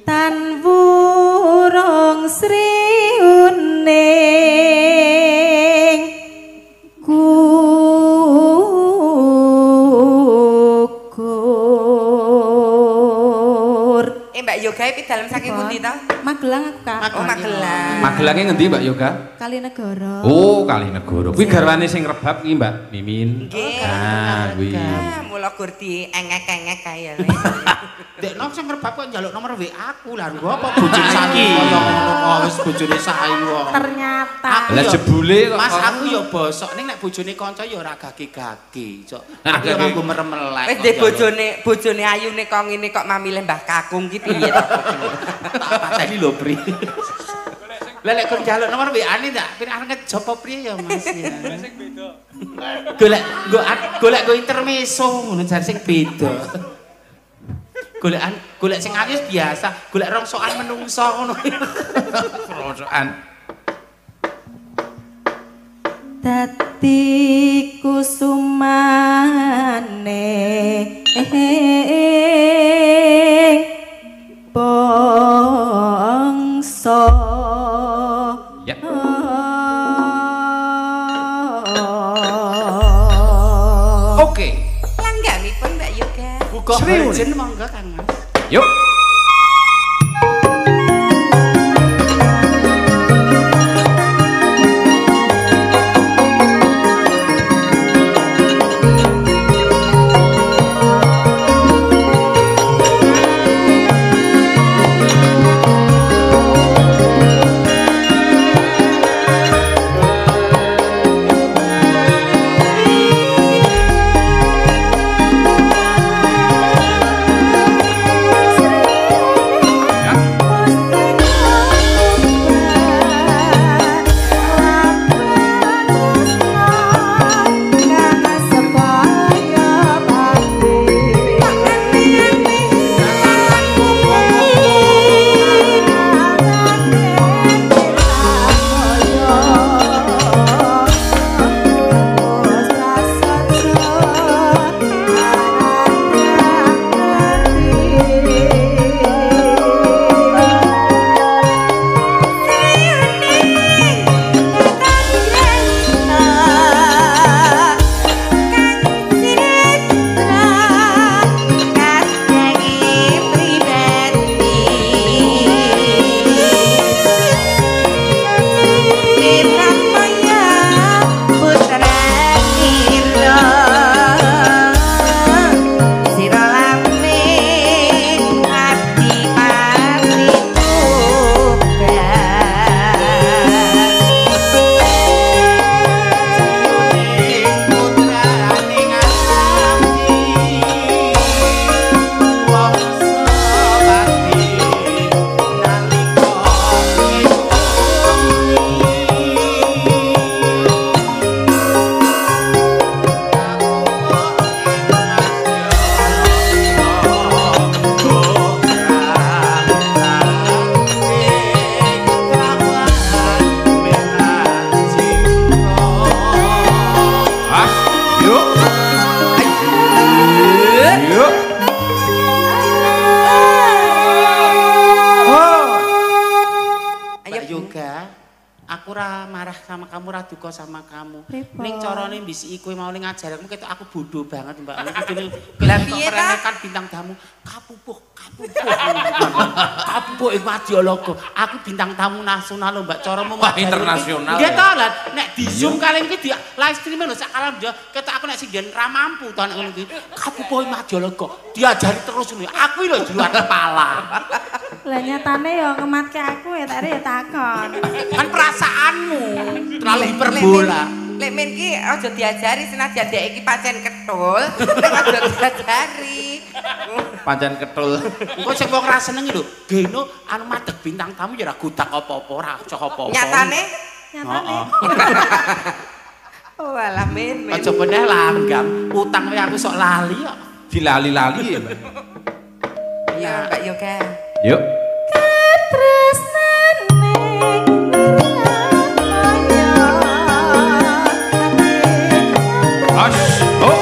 S4: Tan wurung sriuning gugur.
S2: Mbak Yoga iki dalem saking pundi to?
S4: Magelang aku Kak.
S2: Oh, Magelang.
S1: Magelange ngendi, Mbak Yoga?
S4: Kalinegara.
S1: Oh, Kalinegara. Kuwi garwane sing rebab ki, Mbak Mimin.
S2: Nggih.
S1: Ah, kuwi.
S2: Mula gur di engek-engek kae le.
S3: Dekno sing rebab kok njaluk nomor WA aku lah. Nggo apa bojone saiki kaya ngono wis bojone sayu.
S4: Ternyata.
S1: Lah jebule kok.
S3: Mas aku ya bosok ning nek bojone kanca ya ora gage-gage, Cok. Aku ya nganggo meremelek.
S2: Wis ndek bojone ayune kok ngene kok mamile Mbah Kakung ki piye to?
S3: Tak pateni lho, Pri. Lah lek kon njaluk nomor WA-ne ndak pirang ngejob apa priye ya, Mas ya. Sing beda. Golek intermezzo ngono jar sing beda. Golek sing anyes biasa, golek rongsokan menungso ngono.
S1: Rongsokan.
S4: Dadi kusumane bangsa
S1: Ya. Oke.
S2: Langganipun Mbak Yoga.
S3: Buka virgin monggo Kang Mas.
S1: Yuk.
S3: Mbak Yoga, aku ora marah sama kamu, ora duka sama kamu. Ning carane mbisiki kowe mau ngajar aku ketok aku bodoh banget Mbak. Kudune
S2: Lah piye ta?
S3: kan bintang tamu. Kapupuh. Kapupuh ing Madyalaga. Aku bintang tamu nasional lho Mbak. Caramu
S1: Wah, internasional.
S3: Nggih to lan nek di Zoom kali iki di live streaming lho sak kalam yo ketok aku nek singen ra mampu to nek ngono iki. Kapupuh ing Madyalaga. Diajari terus lho. Aku lho di luar kepala.
S4: Lah nyatane ya ngematke aku ya tak ya takon.
S3: Kan perasaanmu terlalu hiperbola.
S2: Lek men ki aja diajari senajan dek iki pancen ketul, nek aja diajari.
S1: Pancen ketul.
S3: Engko sing wong ra senengi lho, geno anu madeg bintang tamu ya ora gudak apa-apa, ora cah apa-apa.
S2: Nyatane?
S3: Heeh.
S2: Oh alah men.
S3: Aja meneh langgam, utang wae aku sok lali kok.
S1: Dilali-lali ya, Mbak.
S2: Iya, Mbak Yoga.
S1: Yuk.
S4: Katresnane
S1: Ash. Oh.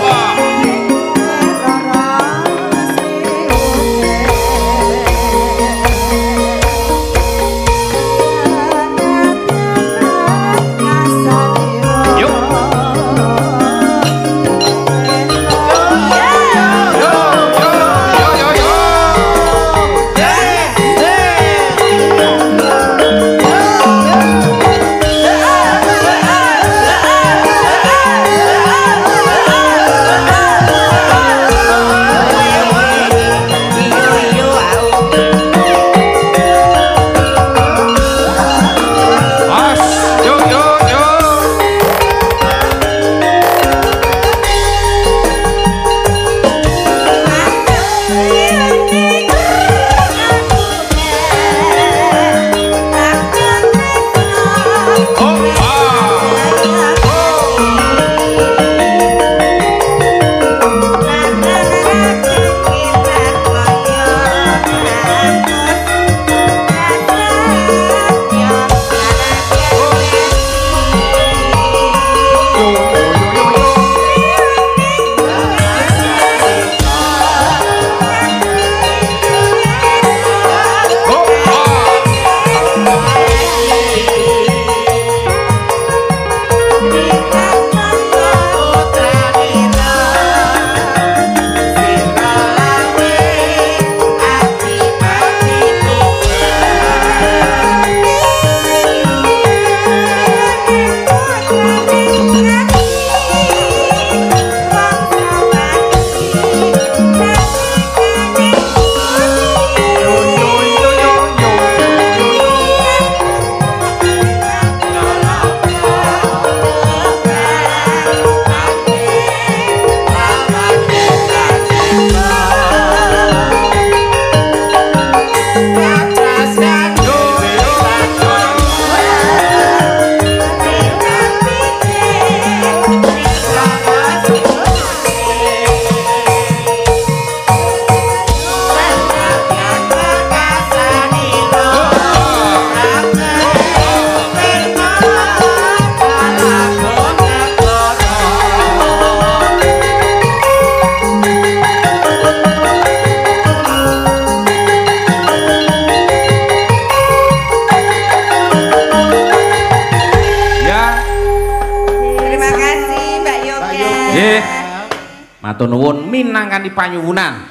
S1: Matur nuwun minangkani panyuwunan.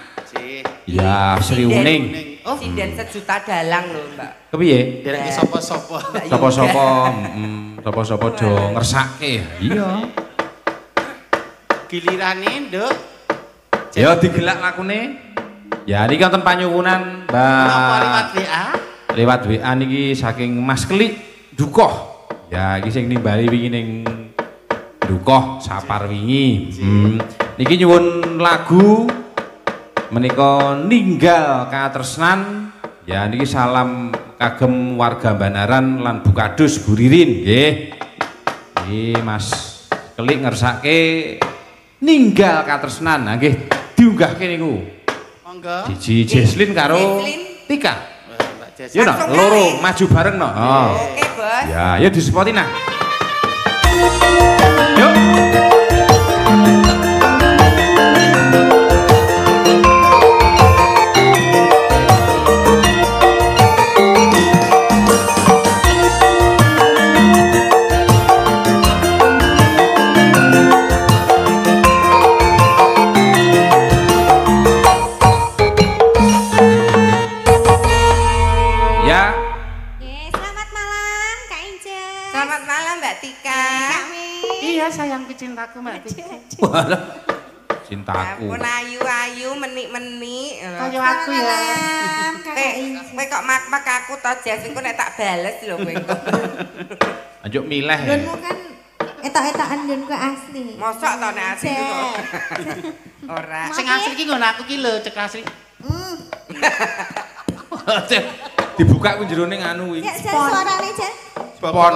S1: Ya, Sri Uning.
S2: Oh, sinden sejuta dalang lho, Mbak.
S1: Kepiye?
S3: Derek sapa-sapa.
S1: Sapa-sapa, sapa-sapa do ngersake. Iya.
S3: Gilirane, Nduk.
S1: Ya digelak lakune. Ya niki wonten panyuwunan, Mbak.
S3: Napa lewat WA?
S1: Lewat WA niki saking Mas Klik Dukoh. Ya iki sing nimbali wingi ning Dukoh Sapar wingi. Niki nyuwun lagu menika ninggal katresnan. Ya niki salam kagem warga Banaran lan Bukadus Buririn nggih. Iki Mas Klik ngersake ninggal katresnan. Nah nggih diunggahke niku.
S3: Monggo.
S1: Siji Jesslyn karo Tika. Yo no, loro maju bareng no.
S2: Oke, Bos.
S1: Ya, ya disepotin nah. Yuk.
S2: Selamat malam Mbak Tika.
S3: Iya sayangku cintaku Mbak Tika.
S1: Walah. Cintaku.
S2: Ampun ayu-ayu menik-menik.
S3: Kaya aku ya.
S2: Kowe kok mak-mak aku to Jas, engko nek tak bales lho kowe engko.
S1: Anjuk milih.
S4: Nggonmu kan etak-etakan nggonku asli.
S2: Mosok to nek asli kok. Ora.
S3: Sing asli ki ngono aku ki lho cek asli.
S1: Dibuka ku jerone nganu iki.
S4: Ya Jas suarane Jas.
S1: Pon.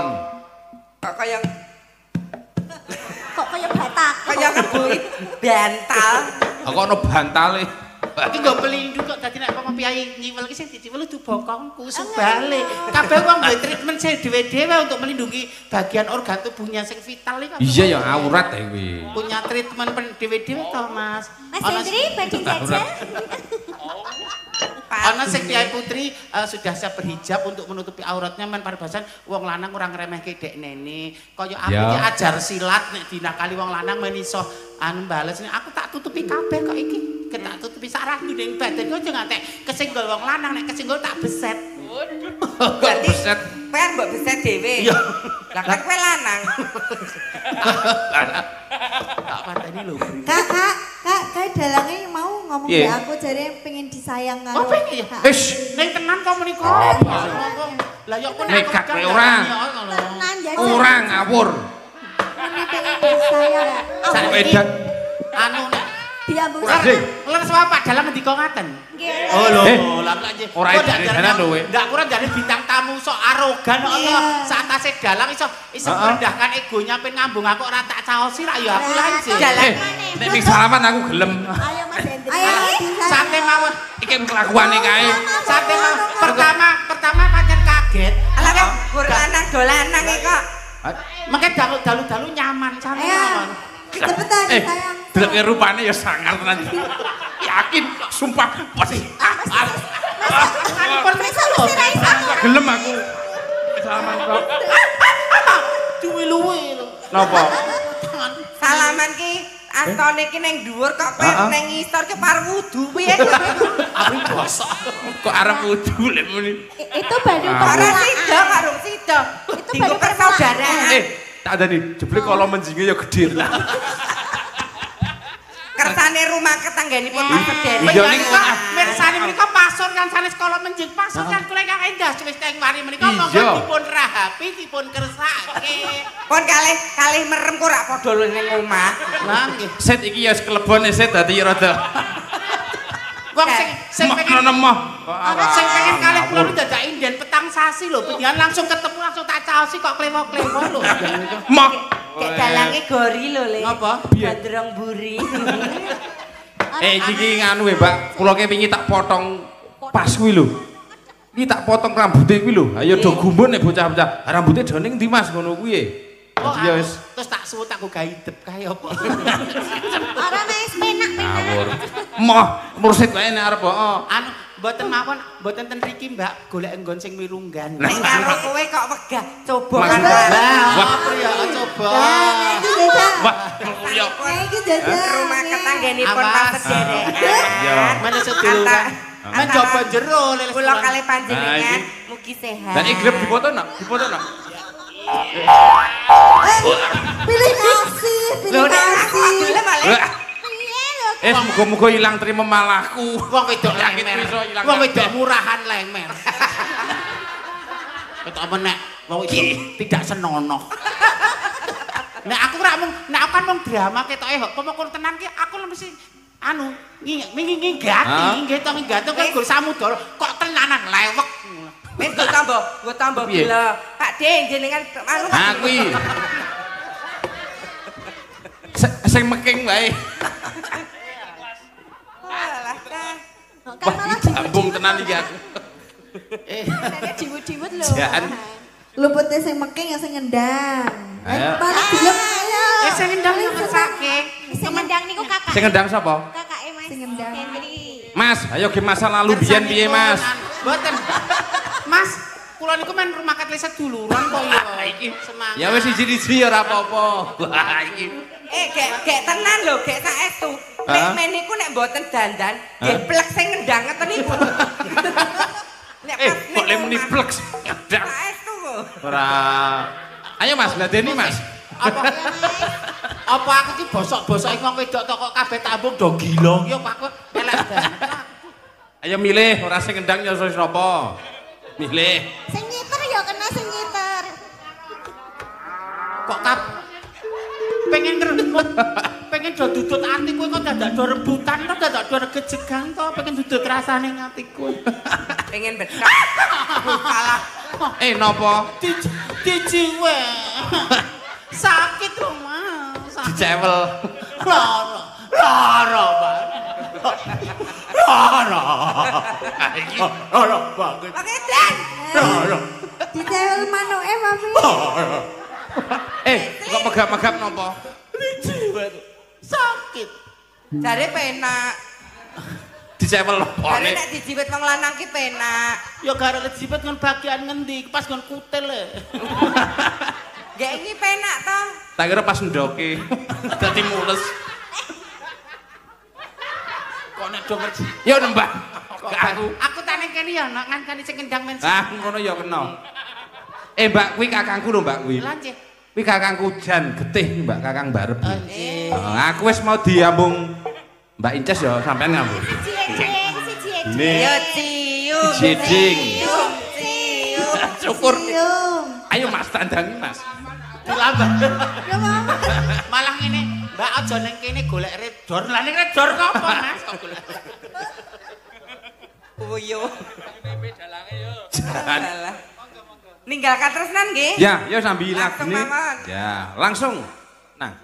S2: Kok kaya
S4: batak.
S2: kaya ngebuki bantal.
S1: Kok ono bantale.
S3: Iki nggo pelindung kok dadi nek apa piyai nyiwel ki sing diciwel du bokongku sebale. Kabeh wong duwe treatment sing dhewe-dhewe untuk melindungi bagian organ tubuhnya sing vital iki.
S1: Iya ya aurat ya kuwi.
S3: Punya treatment dhewe-dhewe to, Mas.
S4: Mas Hendri badhe jajal.
S3: Ana sing Kyai Putri sudah siap berhijab untuk menutupi auratnya men paribasan wong lanang ora ngremehke dek nene. Kaya aku iki ajar silat nek dinakali wong lanang men iso anu bales aku tak tutupi kabeh kok iki. Tak tutupi sarah ning badan kok aja ngantek kesenggol wong lanang nek kesenggol tak beset.
S2: Kok beset? Kowe mbok beset dhewe.
S3: Iya.
S2: Lah kan kowe lanang.
S3: Tak pateni lho.
S4: Kak dalange mau ngomong
S1: Iya.
S4: ya aku jare pengen disayang karo.
S3: Oh pengen ya?
S1: Wis,
S3: Ning tenan kok menika. Lah yo pun
S1: nekat kowe ora.
S4: Tenan jare.
S1: Ora ngawur.
S4: Ini pengen disayang.
S1: Edan.
S3: Anu
S4: Diambung
S3: Ler sapa dalam ngendika ngaten.
S4: Nggih.
S3: Oh lho, lah aja.
S1: Ora edan-edanan lho kowe.
S3: Enggak kurang dari bintang tamu sok arogan kok Allah. Saatase dalang iso merendahkan egonya pengen ngambung aku ora tak caosi ra ya aku lan sih.
S1: Nek ming salaman aku gelem.
S4: Ayo Mas Hendri.
S3: Sate mawon.
S1: Iki kelakuane kae.
S3: Sate mawon. Pertama pancen kaget.
S2: Lah kan gur lanang dolanan iki kok.
S3: Mengke dalu-dalu nyaman sate mawon.
S4: Cepetan sayang.
S1: Deleke rupane ya sangar tenan. Yakin sumpah pasti. Gelem aku. Salaman kok.
S3: Duwe-luwe lho.
S1: Napa?
S2: Salaman ki astone ki ning dhuwur kok kowe ning ngisor ki par wudu piye?
S3: Aku bosok.
S1: Kok arep wudu lek muni.
S4: Itu baru
S2: Ora sida karo sida. Dinggo persaudaraan.
S1: Tak ada nih, jebule kalau menjinge ya gede lah.
S2: Kersane rumah ketangganipun Mas Sederek.
S1: Iya ning
S3: mirsani menika pasur kan sanes kala menjing pasur kan kula ingkang endah wis teng mari menika monggo dipun rahapi dipun kersake.
S2: Pun kalih merem kok ora padha ning omah.
S3: Lah nggih.
S1: Set iki ya kelebone set dadi rada.
S3: Wong sing pengen
S1: nemah.
S3: sing pengen kalih kula dadak inden petang sasi lho, penjenengan langsung ketemu langsung tak caosi kok klewo-klewo lho.
S1: Mak.
S2: Kek dalange gori lho, Le.
S3: Ngapa?
S2: Gondrong buri.
S1: Iki nganu ya, Mbak. Kula ke wingi tak potong pas kuwi lho. Iki tak potong rambute kuwi lho. Ayo do gumun nek bocah-bocah. Rambute do ning ndi Mas ngono kuwi. Dadi ya wis
S3: Terus tak suwut aku gawe idep kae apa.
S4: Ora wis penak.
S1: ngawur. Moh, mursid wae nek arep heeh.
S3: Anu mboten mawon, mboten ten mriki Mbak, golek enggon sing mirunggan.
S2: Nek karo kowe kok wegah coba kan.
S3: Wah, priya coba.
S1: Wah, yo.
S4: Iki jajal.
S2: Rumah ketangganipun Mas Sederek.
S1: Iya.
S3: Mana seduluran? Men coba jero lele.
S2: Kula kalih
S1: Nah,
S2: panjenengan
S1: iki.
S2: mugi sehat.
S1: Dan iki grep dipoto nak? Dipoto nak?
S4: Pilih kasih,
S2: Lho
S4: pilih
S2: nek aku
S4: kasih.
S2: gelem ale.
S4: Piye lho?
S1: Muga-muga ilang trimo malahku.
S3: Wong wedok
S1: Yakin
S3: lemer.
S1: iso ilang
S3: Wong wedok
S1: kabeh.
S3: murahan lemer. Ketok menek wong iki tidak senonoh. Nek aku ora mung nek aku kan mung drama ketoke kok pemokon tenan ki aku mesti anu nginggati nggih to nginggati kok gur samudara kok tenanan lewek.
S2: Wis go tambah
S1: Piye?
S2: gila. Pak De jenengan anu
S1: Ha kuwi. Sing meking wae.
S2: Alah kah.
S4: Kan malah
S1: Sambung tenan iki aku.
S4: Dene diwut-diwut lho.
S1: Jaan.
S4: Lupute sing meking ya sing ngendang.
S1: Ayo.
S4: Malah gelem ayo.
S3: Sing ndang niku sakit.
S4: Sing ngendang niku kakak.
S1: Sing ngendang sapa?
S4: Kakake Mas. Sing ngendang. Hendri.
S1: Mas, ayo ge masa lalu biyen piye, Mas?
S3: Mboten. Mas, kula niku men rumah katleset duluran kok ya.
S1: Iki.
S3: Semangat.
S1: Ya wis siji-siji ora apa-apa. Wah, iki.
S2: Gek tenan lho, gek saestu. Nek men niku nek mboten dandan, nggih plek sing ngendang ngeten niku. Nek
S1: Kok le muni pleks.
S2: saestu kok.
S1: Ora Ayo Mas, ladeni Mas.
S3: Apa aku ki bosok-bosok wong wedok kok kabeh tambung do gila ki apa aku elek banget.
S1: Ayo milih, ora sing ngendang ya sapa. Milih.
S4: Sing nyiter ya kena sing nyiter.
S3: Kok pengen ngrembut, pengen do dudut ati kowe kok dadak do rebutan to dadak do regejegan to, pengen dudut rasane ati kowe.
S2: Pengen bedak. Salah.
S1: Napa?
S3: Dijiwe. Sakit lho, Mas.
S1: Dicewel.
S3: Lara banget. Lara banget.
S2: Pakai dan.
S4: Dicewel manuke Papi.
S1: Kok megap-megap napa?
S3: Dijiwe. Sakit.
S2: Jare penak.
S1: Dicewel
S2: Jare
S1: opone.
S2: nek dijiwit wong lanang ki penak.
S3: Ya gara lejibet ngon bagian ngendi? Pas ngon kutil e.
S2: Gak ini penak toh.
S1: Tak kira pas ndoke. Dadi mules.
S3: Kok nek do ngerti.
S1: Yo nembah. Aku.
S3: Aku tak ning kene ya nak ngancani sing kendang men.
S1: Ngono ya kena. Mbak kuwi kakangku lho Mbak kuwi.
S3: Lanjut.
S1: Kuwi kakangku Jan Getih Mbak Kakang Barep.
S3: Anjir.
S1: Aku wis mau diambung Mbak Inces ya sampean ngambung.
S2: Yo cium.
S1: Jijing.
S2: Cium. Cium.
S1: Syukur.
S4: Cium.
S1: Ayo Mas tandangi Mas.
S3: Dilambat.
S4: Ya Mama.
S3: Malah ngene, Mbak aja ning kene golek redor. Lah ning redor kok apa, Mas?
S2: Uyo. Salah. Ninggal katresnan nggih?
S1: Ya, yo sambil
S2: Langsung,
S1: lagune.
S2: Mamon.
S1: Ya, langsung. Nah.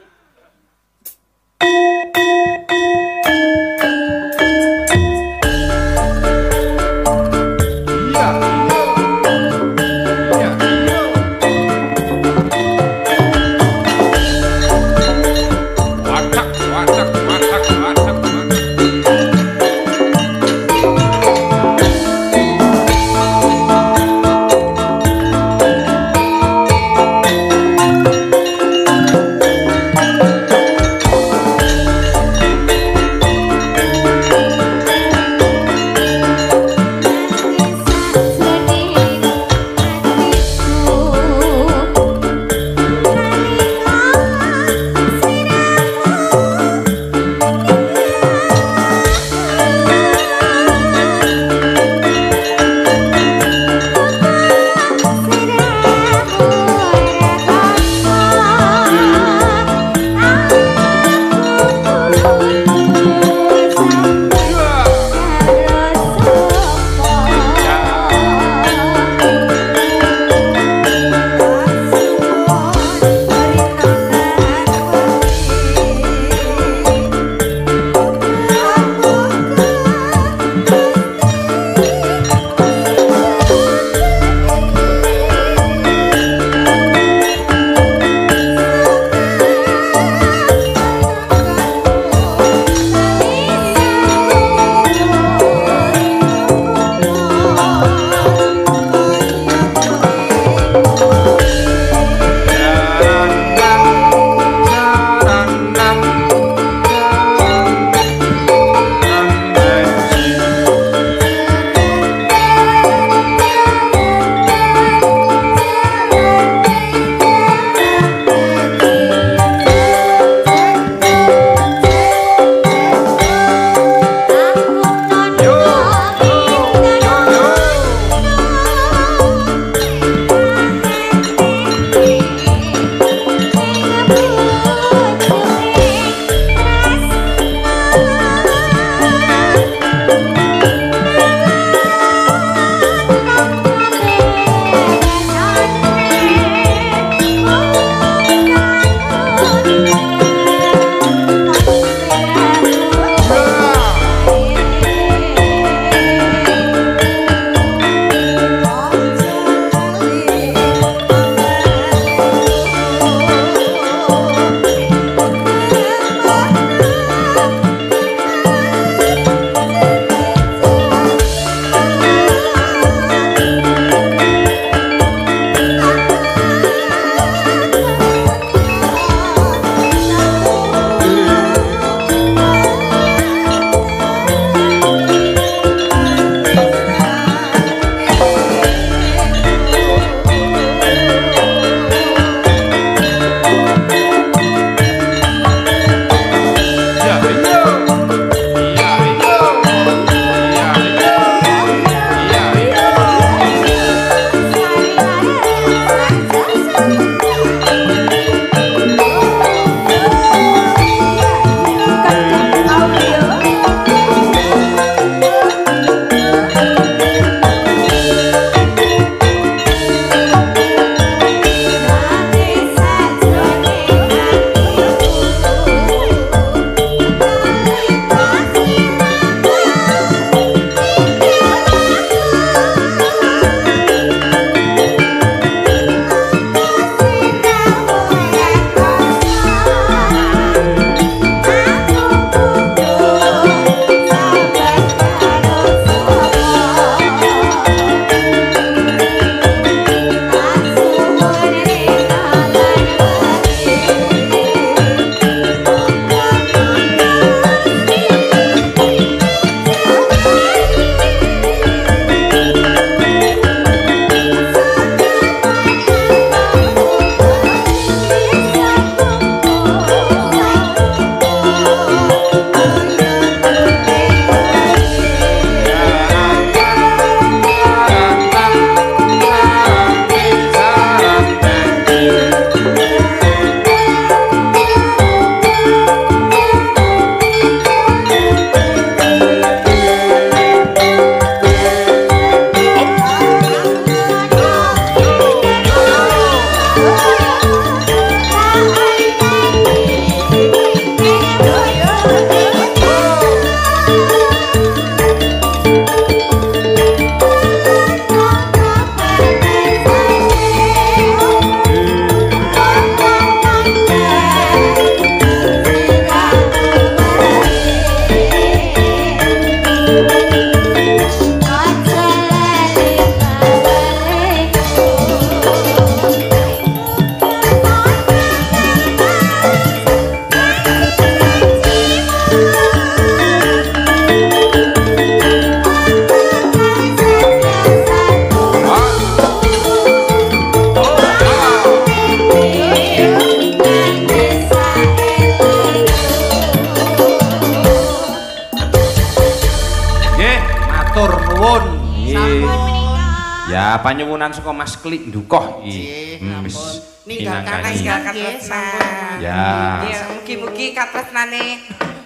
S1: panyuwunan saka Mas Klik Ndukoh
S3: iki.
S1: iki.
S3: Ampun. Ninggalkan
S2: katresnan.
S1: Ya.
S2: Ya mugi-mugi katresnane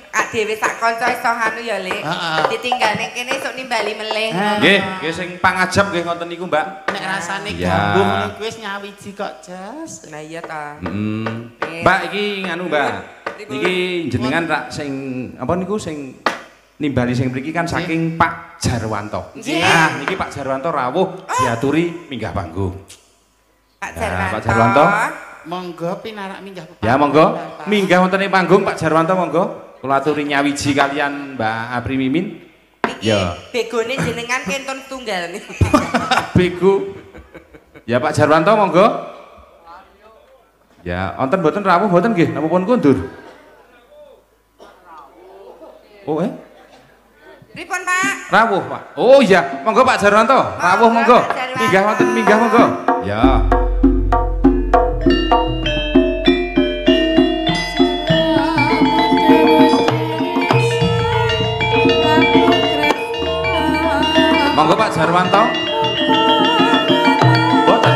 S2: Kak dhewe sak kanca iso anu ya, Lek. Ditinggal ning kene esuk nimbali melih.
S1: Nggih sing pangajab nggih ngoten niku, Mbak.
S3: Nek rasane gambung niku wis nyawiji kok, Jas.
S2: Nah iya ta.
S1: Mbak iki nganu, Mbak. Niki jenengan rak sing apa niku sing nimbali sing mriki kan saking Pak Jarwanto. Nah, niki Pak Jarwanto rawuh diaturi minggah panggung.
S2: Pak Jarwanto.
S1: Pak Jarwanto.
S3: Monggo pinarak minggah.
S1: Ya monggo. Minggah wonten ing panggung Pak Jarwanto monggo. Kula aturi nyawiji kalian Mbak Apri Mimin.
S2: Ya. Begone jenengan kentun tunggal nih.
S1: Bego. Ya Pak Jarwanto monggo. Ya, wonten mboten rawuh mboten nggih, napa pun kundur? Oh,
S2: Pripun, Pak?
S1: Rawuh, Pak. Oh iya, monggo Pak Jarwanto. Rawuh monggo. Minggah wonten minggah monggo. Ya. Monggo Pak Jarwanto. Mboten.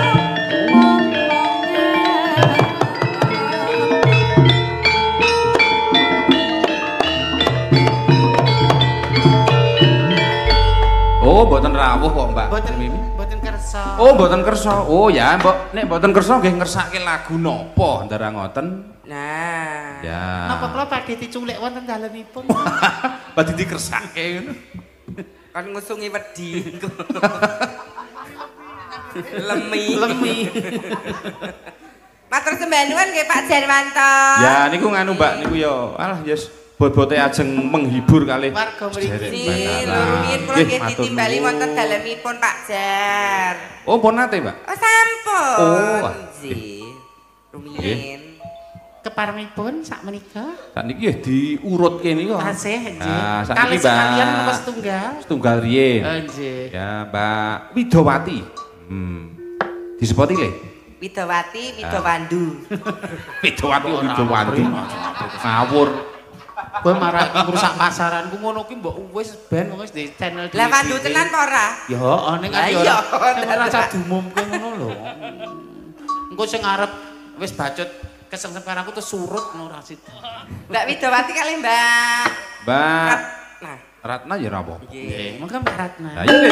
S1: Oh, mboten rawuh kok, Mbak.
S3: Mboten kersa.
S1: Oh, mboten kersa. Oh ya, Mbok. Nek mboten kersa nggih ngersake lagu napa ndara ngoten?
S2: Nah.
S1: Ya.
S3: Napa kula badhe diculik wonten dalemipun?
S1: Badhe dikersake ngono.
S2: Kan ngusungi wedi. Lemi. Matur sembah nuwun nggih Pak Jarwanto.
S1: Ya niku nganu Mbak niku ya alah yes bot-bote ajeng menghibur kalih
S3: warga mriki.
S2: Rumiyin kula nggih ditimbali wonten dalemipun Pak Jar.
S1: Oh pun nate Mbak.
S2: Oh sampun.
S1: Oh.
S2: Nggih. Rumiyin.
S3: Keparenipun sak menika.
S1: Sakniki ya diurutke niku.
S3: Tasih nggih.
S1: Nah,
S3: Kalih
S1: sakniki
S3: sekalian
S1: Mbak.
S3: napa setunggal?
S1: Setunggal riyin.
S3: Nggih.
S1: Ya Mbak Widowati. Disepoti le.
S2: Widowati, Widowandu.
S1: Widowati Widowandu. Ngawur.
S3: Kowe marak ngrusak pasaranku ngono ki mbok wis ben wis di channel
S2: Lah wandu tenan apa ora?
S3: Ya heeh ning kan
S2: Lah iya.
S3: ora usah diumumke ngono lho. Engko sing arep wis bacot kesengsepan aku tuh surut ngono ora sida.
S2: Mbak Widowati kali Mbak.
S1: Mbak
S2: Nah,
S1: Ratna ya napa?
S3: Nggih, monggo Mbak Ratna.
S1: Lah iya Le.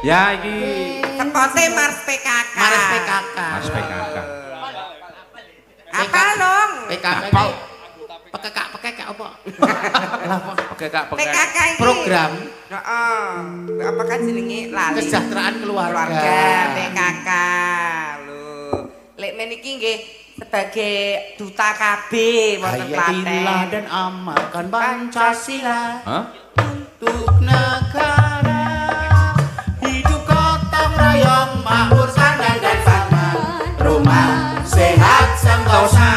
S1: Ya iki
S2: sepote Mars PKK.
S3: Mars PKK.
S1: Mas PKK.
S2: Apa long?
S3: PKK
S1: Apa?
S3: PKK apa?
S2: PKK ini
S3: Program
S2: heeh. Apakah jenenge lali?
S3: kesejahteraan keluarga.
S2: PKK. Lho. Lek meniki nggih sebagai duta KB wonten Klaten.
S3: Hayatilah dan amalkan Pancasila
S1: Hah?
S3: untuk negara. Hidup gotong royong, makmur sandang dan sama. Rumah sehat sentosa.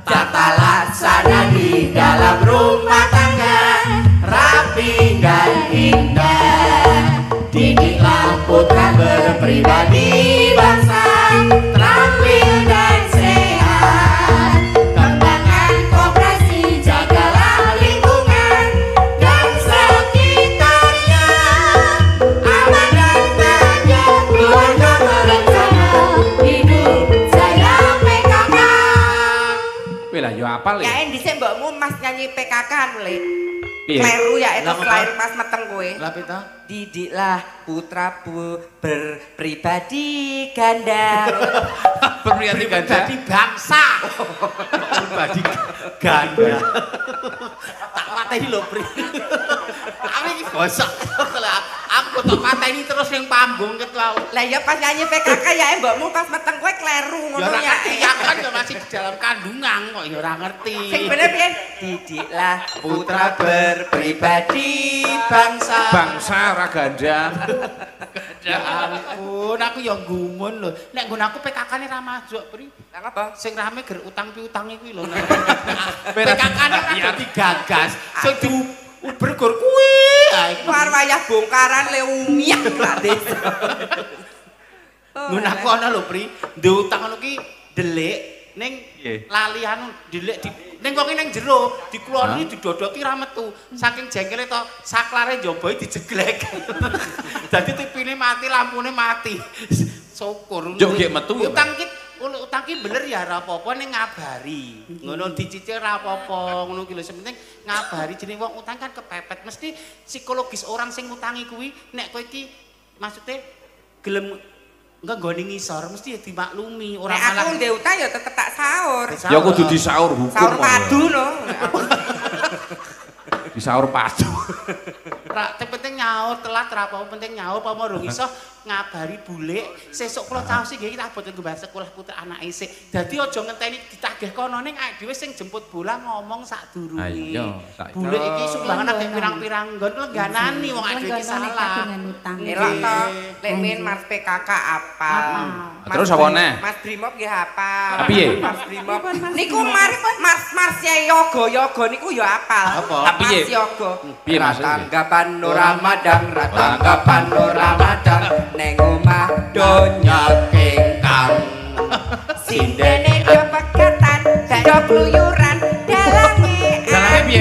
S3: Tata laksana di dalam rumah tangga rapi dan indah. Didiklah putra berpribadi bangsa terampil dan sehat. Kembangkan koperasi, jagalah lingkungan dan sekitarnya. Aman dan bahagia keluarga berencana. Hidup saya PKK.
S1: Kowe lah yo apal
S2: Ya
S1: ya.
S2: en dhisik mbokmu Mas nyanyi PKK Le.
S1: Piye?
S2: Kleru ya itu
S3: Lah, apa?
S2: selain Mas meteng kowe.
S3: Lah pita?
S2: Didiklah putraku berpribadi ganda.
S1: Berpribadi ganda.
S3: Jadi bangsa. Pribadi ganda. Tak mateni lho, Pri. Aku iki bosok. Aku Aku tok pateni terus ning pambung ket wae.
S2: Lah ya pas nyanyi PKK ya mbokmu pas meteng kowe kleru ngono ya.
S3: Ya kan ya masih di dalam kandungan kok ya ora ngerti.
S2: Sing bener piye? Didiklah putra berpribadi bangsa
S1: ora ganda.
S3: Ya ampun, aku ya gumun lho. Nek nggon aku PKK-ne ra maju, Pri.
S2: Lah apa?
S3: Sing rame ger utang-piutange kuwi lho. PKK-ne ra digagas. Sing diuber gur kuwi.
S2: War wayah bongkaran le umiak lah desa.
S3: Nggon aku ana lho, Pri. Ndek utang ngono ki delik ning lali anu delik di ning wong ning jero dikulono didodoki ra metu. Saking jengkele to saklare njoboi dijeglek. Dadi tipine mati, lampune mati. Syukur.
S1: Yo gek metu.
S3: Utang ki bener ya ora apa-apa ning ngabari. Ngono dicicil ora apa-apa, ngono ki lho penting ngabari jenenge wong utang kan kepepet. Mesti psikologis orang sing ngutangi kuwi nek kowe iki maksude gelem enggak nggone ngisor mesti ya dimaklumi ora malah.
S2: Aku ndek utang ya tetep tak sahur.
S1: Ya kudu disaur hukum.
S2: Sahur padu lho.
S1: Disaur padu.
S3: Ra penting nyaur telat ra apa penting nyaur apa mau iso ngabari bule sesuk kula caos iki tak boten ngembah sekolah putra anake sik. Dadi aja ngenteni ditagih kono ning awake dhewe sing jemput bola ngomong sakdurunge.
S1: Ayo,
S3: Bule iki sumbangan akeh pirang-pirang nggon lengganani wong awake dhewe iki salah.
S2: Elok to, lek min Mas PKK apa?
S1: Terus apa neh?
S2: Mas Brimob nggih hafal.
S1: Piye?
S2: Mas Brimob. Niku Mas yoga niku ya hafal.
S1: Piye?
S2: Mas yoga.
S1: Piye Mas?
S2: Tanggapan Ramadhan, tanggapan Ramadhan neng omah donya kengkang. Sindene yo pegatan, dak kluyuran dalange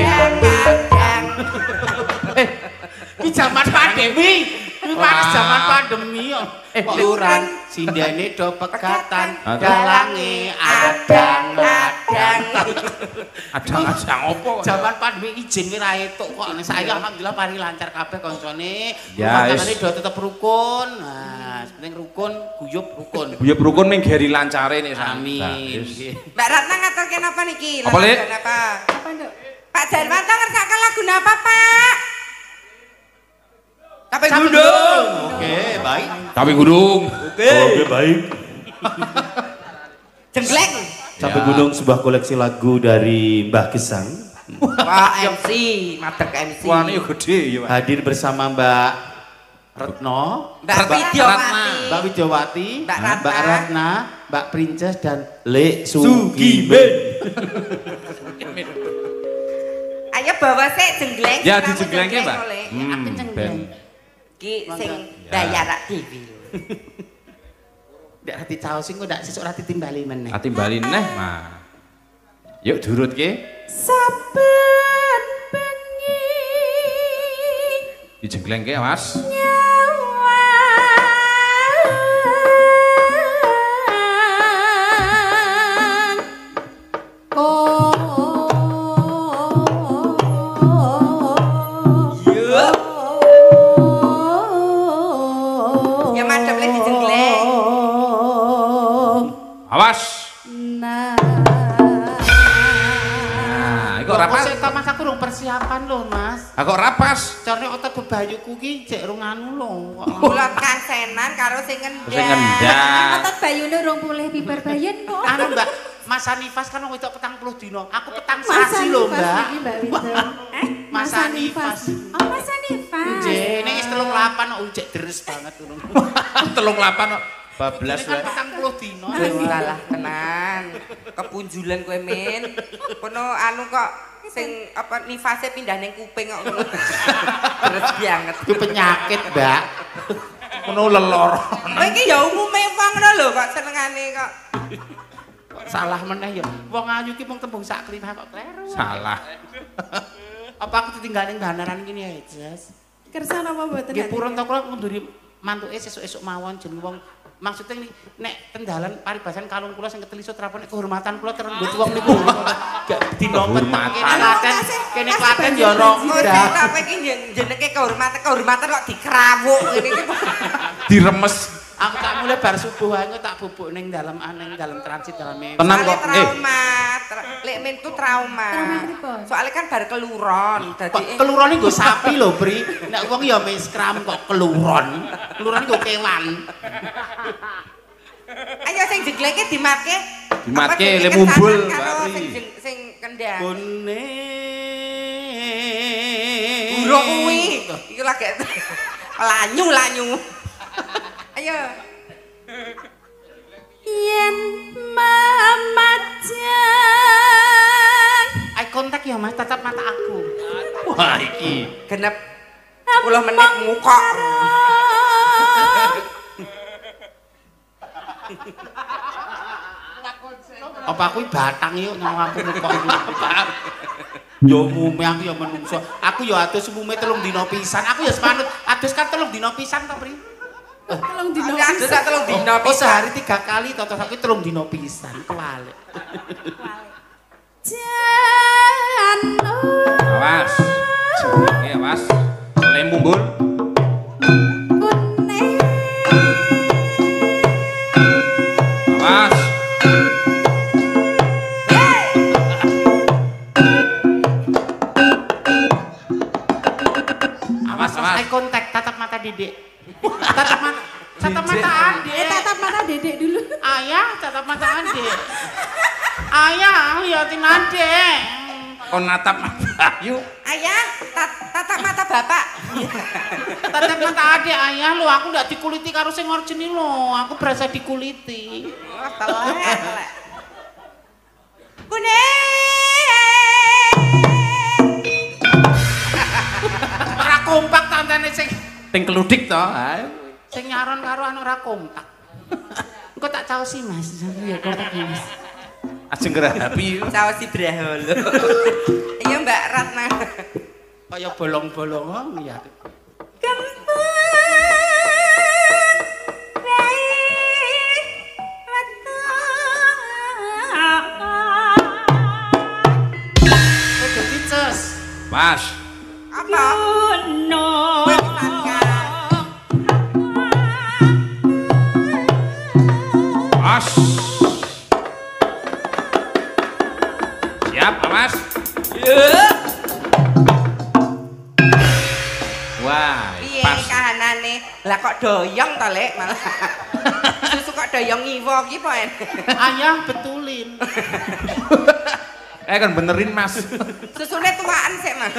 S2: adang.
S3: Iki jaman pandemi. Iki pas jaman pandemi yo. Kluyuran sindene do pegatan, dalange adang-adang.
S1: Adang-adang opo?
S3: Jaman pandemi izin wi ra etuk kok. Saiki alhamdulillah paling lancar kabeh koncone.
S1: Ya
S3: Tangane do tetep rukun. Nah, penting rukun, guyub rukun.
S1: Guyub rukun ning geri lancare nek sami.
S3: Amin.
S2: Mbak Ratna ngaturke napa niki?
S1: Apa, Lek?
S2: Apa?
S4: Apa, Nduk?
S2: Pak Darmanto ngersakaken lagu napa, Pak? Capek Gunung.
S3: Oke, baik.
S1: Tapi gunung.
S3: Oke, baik.
S2: Jenggleng.
S5: Sampai Gunung sebuah koleksi lagu dari Mbah Gesang.
S2: Wah, MC, madeg MC.
S1: Suarane yo gede ya, Pak.
S5: Hadir bersama Mbak Retno,
S2: Mbak Widyawati.
S5: Mbak Widyawati,
S2: Mbak Ratna.
S5: Mbak Ratna, Mbak Princess dan Le Sugiben.
S2: Ayo bawa sik jenggleng.
S1: Ya
S2: Kamu
S1: dijenglengke, Mbak.
S2: oleh.
S3: Aku jengleng.
S2: Ki sing bayar rak dhewe.
S3: Ndak rati caos sing kok ndak sesuk rati timbali meneh.
S1: Ati bali neh, Mas. Yuk durutke.
S4: Saben bengi
S1: Dijenglengke, Mas.
S4: nyawa
S2: Ya madhep le dijengleng.
S1: Awas.
S4: Nah,
S1: Nah, iku rapas.
S3: Kok Mas aku rung persiapan lho, Mas.
S1: Kok rapas?
S3: Carane otot bebayuku ki jek rung anu lho.
S2: Kula kansenan karo sing ngendang.
S1: Sing ngendang.
S4: otot bayune urung pulih bibar bayen kok.
S3: Anu Mbak, Mas Anifas kan wedok 40 dino. Aku petang
S4: Mas
S3: sasi lho,
S4: Anifas
S3: Mbak.
S4: iki, Mbak Winter.
S3: Mas Anifas.
S4: Oh, Mas Anifas.
S3: Jene wis 38 kok jek deres banget ngono.
S1: 38 kok.
S3: Bablas kan 40 dino.
S2: Walah tenan. Kepunjulan kowe min. Kono anu kok sing apa nifase pindah ning kuping kok ngono. Terus banget.
S3: Itu penyakit, Mbak.
S1: Ngono lelor.
S2: Kowe iki ya umume wong ngono lho kok senengane kok.
S3: Salah meneh ya. Wong ayu ki mung tembung sak klimah kok kleru.
S1: Salah.
S3: Apa aku ditinggal ning bandaran gini ya, Jas?
S4: Kersa napa mboten?
S3: Nggih purun to kula ngunduri mantuke sesuk-esuk mawon jeneng wong maksudnya nek tendalan paribasan kalung kula sing ketelisut rapon kehormatan kula terenggut wong niku gak dinompet kene Klaten ya ora
S2: Oh, tak kowe iki jenenge kehormatan kok dikrawuk ngene iki.
S1: Diremes.
S3: aku tak mulai bar subuh wae tak bubuk ning dalem transit daleme
S1: Tenang kok.
S2: Traumat. lek men ku trauma.
S4: Trauma pripun?
S2: Soalnya kan bar keluron dadi
S3: Keluron iki nggo sapi lho, Bri. Nek wong ya miskram kok keluron. Keluron nggo kewan.
S2: Ayo sing jegleke dimatke.
S1: Dimatke le mumbul,
S2: karo
S1: Bri.
S2: sing kendang.
S3: Bone.
S2: Buruk kuwi. Iku lagi lanyu. Ayo.
S4: Yen mamajang
S3: Eye contact ya Mas, tatap mata aku.
S1: Wah iki
S2: Genep 10 menit muka.
S3: Apa aku batang yuk nang aku kok iku. Yo umume aku ya menungso. Aku ya adus umume 3 dina pisan. Aku ya semanut adus kan 3 dina pisan to, Pri.
S4: telung dino
S2: Ada
S4: pisan.
S2: telung dino
S3: Oh, sehari 3 kali terus aku 3 dina pisan. Kewalik.
S4: Jan
S1: awas. Iki awas. Le mumbul.
S4: kuning
S1: Awas.
S3: Awas, awas. Eye contact, tatap mata Dedek. Tatap mata. Tatap mata Adek.
S4: tatap mata dedek dulu.
S3: Ayah, tatap mata Adek. Ayah, liatin Adek.
S1: Kon natap Bayu.
S2: Ayah, tatap mata bapak.
S3: Tatap mata Adek, ayah lu aku ndak dikuliti karo sing origini lo. Aku berasa dikuliti.
S2: Wah, telek. Kuning.
S3: Ora kompak tantane sing
S1: Keludik to.
S3: sing nyaron karo anu ora kompak. Engko tak caosi Mas. Ya kompak Mas.
S1: Ajeng ngerapi.
S2: Saus si Braholo. Iya Mbak Ratna.
S3: Kaya bolong-bolong ya. Kudu dices.
S1: Mas.
S2: Apa?
S1: Mas. Siap, Mas. Wah,
S2: Piye
S1: pas.
S2: kahanane? Lah kok doyong to, Lek? Malah. Susu kok doyong ngiwo ki po en.
S3: Ayah betulin.
S1: Kan benerin, Mas.
S2: Susune tuaan sik, Mas.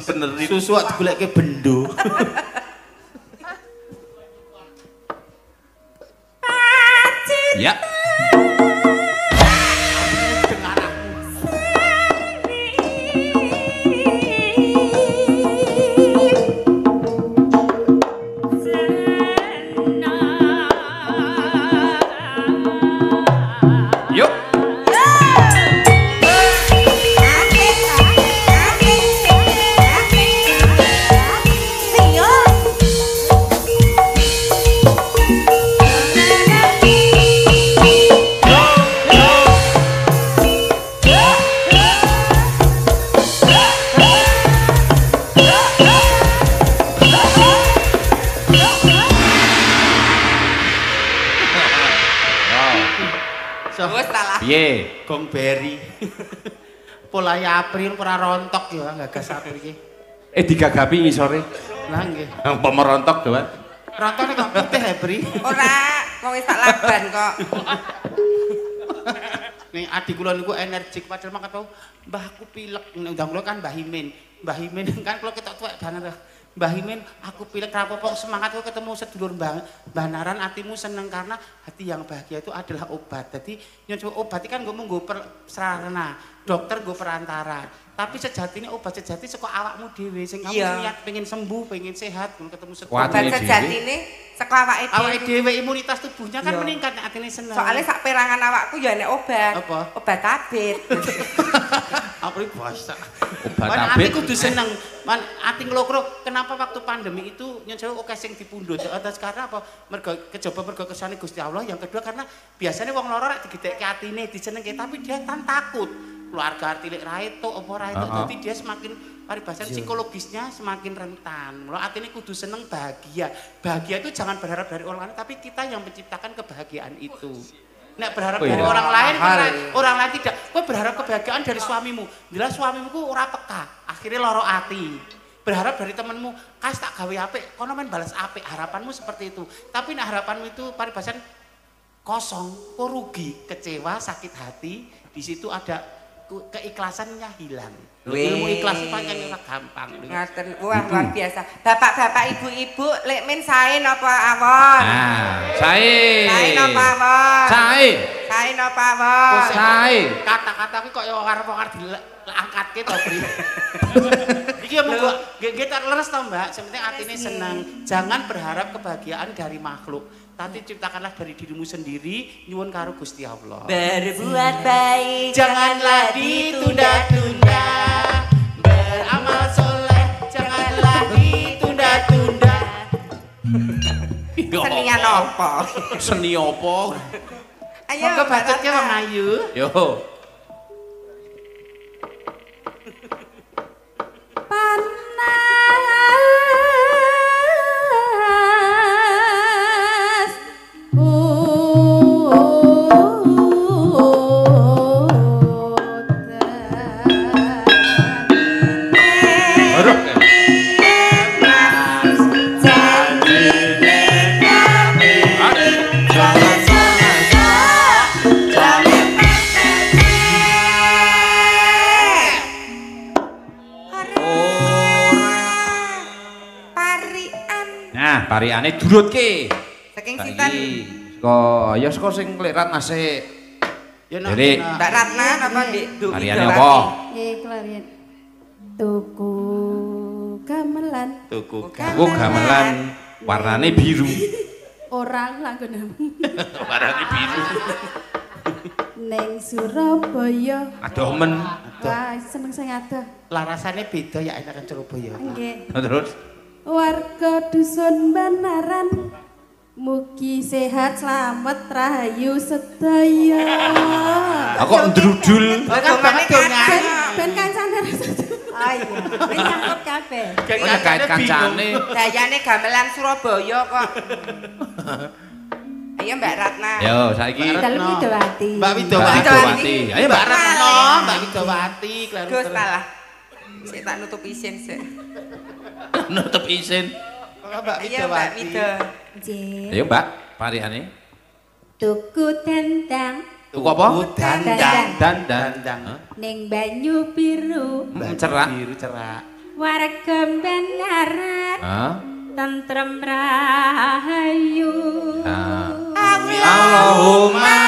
S1: Benerin.
S5: Susu kok digoleke bendo.
S1: Ya. Yuk.
S2: Wes salah.
S1: Piye?
S3: Gong beri. Polai April ora rontok ya gagas aku iki.
S1: Digagapi ngisore.
S3: Lah nggih.
S1: Yang pemerontok doan.
S3: Rontone kok putih ya, Bri?
S2: Ora, wong wis tak laban kok.
S3: Nih adik kula niku energik padahal mangkat tau mbahku pilek ndang kula kan Mbah Himin. Mbah Himin kan kula ketok tuwek banget. Mbah Himin aku pilek rapopo semangat kok ketemu sedulur Mbah Naran atimu seneng karena hati yang bahagia itu adalah obat. Jadi nyoba obat kan nggo sarana, dokter nggo perantara. Tapi sejatinya obat sejati saka awakmu dhewe sing kamu niat pengen sembuh, pengen sehat, ketemu sedulur.
S2: Obat sejatine saka awake dhewe.
S3: Awake dhewe imunitas tubuhnya kan meningkat nek atine seneng.
S2: Soalnya sak perangan awakku ya nek obat.
S3: Apa?
S2: Obat tabit.
S3: Apa iki basa?
S1: Obat
S3: Man
S1: tabit.
S3: ati kudu seneng. Man ati nglokro. Kenapa waktu pandemi itu nyoba oke sing dipundhut. Atas karena apa? Mergo mergo kersane Gusti Allah. Yang kedua karena biasanya wong loro rek digedhekke atine, disenengke tapi dia kan takut. Keluarga tilik ra itu apa ra itu. Dadi dia semakin paribasan psikologisnya semakin rentan. Mula atine kudu seneng bahagia. Bahagia itu jangan berharap dari orang lain tapi kita yang menciptakan kebahagiaan itu. Nek berharap dari orang lain, orang lain tidak. Kowe berharap kebahagiaan dari suamimu. Jelas suamimu ku ora peka, akhirnya loro ati. Berharap dari temanmu, kas tak gawe apik, kono men balas apik. Harapanmu seperti itu. Tapi nek harapanmu itu paribasan kosong, kok rugi, kecewa, sakit hati. Di situ ada keikhlasannya hilang. Ilmu ikhlas pancen ora gampang.
S2: Ngaten, wah luar biasa. Bapak-bapak, ibu-ibu, lek men sae napa awon?
S1: Nah, sae.
S2: Sae napa awon?
S1: Sae.
S2: Sae napa awon?
S1: Sae.
S3: Kata-kata kuwi kok ya arep-arep diangkatke to, Bri. Iki ya monggo nggih tak leres to, Mbak. Sing penting atine senang. Jangan berharap kebahagiaan dari makhluk. Tapi ciptakanlah dari dirimu sendiri, nyuwun karo Gusti Allah.
S2: Berbuat baik
S3: Janganlah ditunda-tunda, beramal soleh janganlah ditunda-tunda.
S2: Senian apa?
S1: Seni apa?
S2: Ayo
S3: Monggo bacotke Wong Ayu.
S1: Yo. Pariane durutke.
S2: Saking sinten?
S1: Saka ya saka sing lek Ratnase.
S3: Ya
S1: Jadi
S2: Mbak Ratna napa Dik?
S1: pariane apa?
S4: Nggih, kelarian. Tuku gamelan.
S3: Tuku
S1: Tuku gamelan warnane biru.
S4: Orang langgonamu.
S1: Warnane biru.
S4: Neng Surabaya.
S1: Adoh men.
S4: Wah, seneng sing adoh.
S3: Larasane beda ya enakan Surabaya.
S4: Nggih.
S1: Terus
S4: Warga dusun Banaran mugi sehat selamat rahayu sedaya.
S1: kok ndrudul.
S2: Bagaimana kan?
S4: Ben kancane ayo. Wis cakep kabeh.
S1: Kok nyekait kancane.
S2: Dayane gamelan Surabaya kok. Ayo Mbak Ratna.
S1: Yo saiki
S4: Dalem Widowati.
S3: Mbak Widowati.
S1: Widowati. Ayo Mbak
S3: Ratno, Mbak Widowati,
S2: Gus kalah. Sik tak nutup isin sik.
S1: nutup isin.
S3: Mbak
S2: Ayo Mbak Wido.
S4: Nggih.
S1: Ayo Mbak, pariane.
S4: Tuku dandang
S1: Tuku apa?
S4: Dandang.
S1: Dandang.
S4: ning banyu biru.
S1: Cerak.
S3: Biru cerak.
S4: Warga Banaran
S1: Hah?
S4: tentrem rahayu.
S1: Allahumma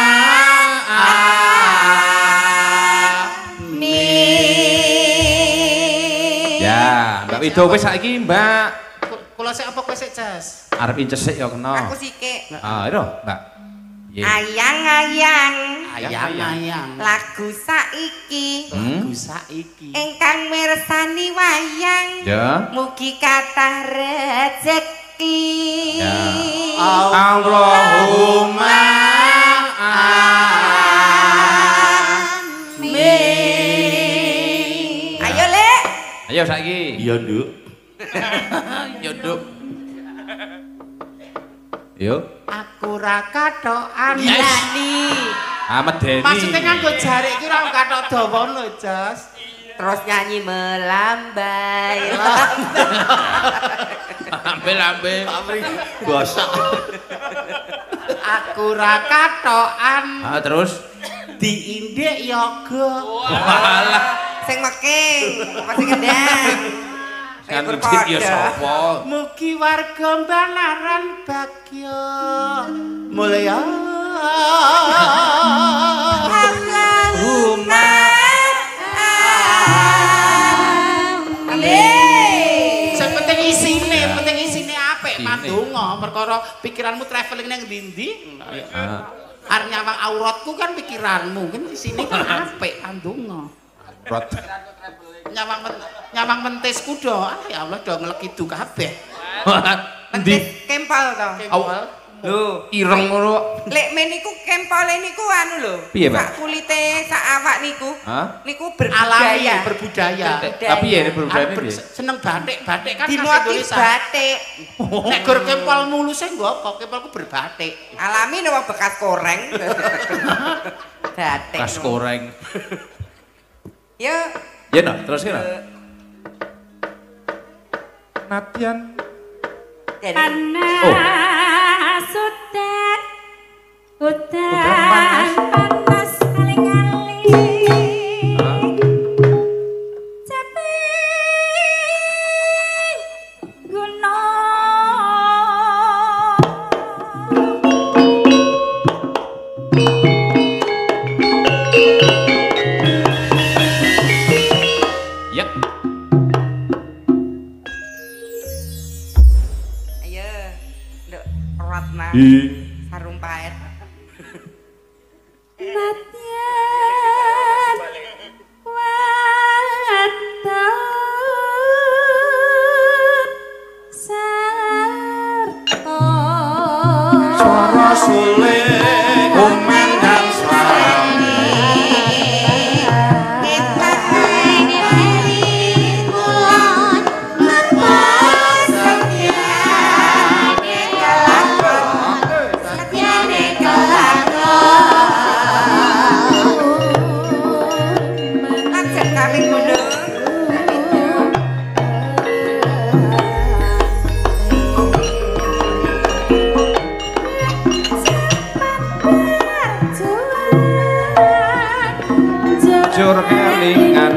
S1: ya, Mbak Wido wis saiki Mbak.
S3: Kula sik apa kowe sik, Jas?
S1: Arep inces sik ya kena.
S2: Aku sike.
S1: Ah, iro, Mbak. Nggih.
S2: Ayang-ayang.
S3: Ayang-ayang.
S2: Lagu saiki
S3: Lagu saiki.
S2: ingkang mirsani wayang.
S1: Ya.
S2: Mugi kathah rejeki.
S1: Ya. Allahumma
S2: amin. Ayo Lek.
S1: Ayo saiki.
S3: Iya, Nduk.
S1: Yo, Nduk. Yo.
S3: Aku ra katokan.
S2: Nani.
S1: Medeni.
S3: Maksudnya nganggo jarik iki ora katok dawa lho, Jas.
S2: Terus nyanyi melambai.
S1: Lambe-lambe.
S3: Gosok. Aku ra katokan.
S1: Ah, terus
S3: Diindik yoga.
S1: walah
S2: Sing meking, apa sing gendang?
S1: kan ngicip ya sapa?
S3: Mugi warga Banaran bagya mulya.
S2: Allahumma amin.
S3: Sing penting isine apik, mandonga perkara pikiranmu traveling nang ndi-ndi. Arep nyawang auratku kan pikiranmu, kan isine kan apik, mandonga.
S1: Rot.
S3: Nyawang mentisku do, ya Allah do ngelekidu kabeh.
S1: Endi?
S2: Kempal to.
S3: Kempal.
S2: Lho,
S1: ireng ngono.
S2: lek men niku kempole niku anu lho.
S1: Piye, Pak?
S2: Sak kulite, sak awak niku.
S1: Hah?
S2: Niku
S3: Alami
S2: berbudaya.
S3: berbudaya.
S1: Tapi ya berbudaya
S3: Anu,
S1: piye?
S3: seneng batik-batik kan khas
S2: Dimotif
S3: Indonesia.
S2: batik.
S3: Nek gur kempol mulus e nggo apa? Kempolku berbatik.
S2: Alami lho wong bekas koreng. Batik.
S1: Kas goreng.
S2: Yo.
S1: Ya no, terus kira. Natian.
S4: Panas udan, udan
S1: panas.
S4: panas kali-kali. Capek
S1: Ya.
S2: Ayo. Nduk Ratna. Sarung paet.
S4: Latihan waton sarta
S5: Suara suling kumandang slami.
S2: Lajeng kami gunung.
S1: Jur kelingan.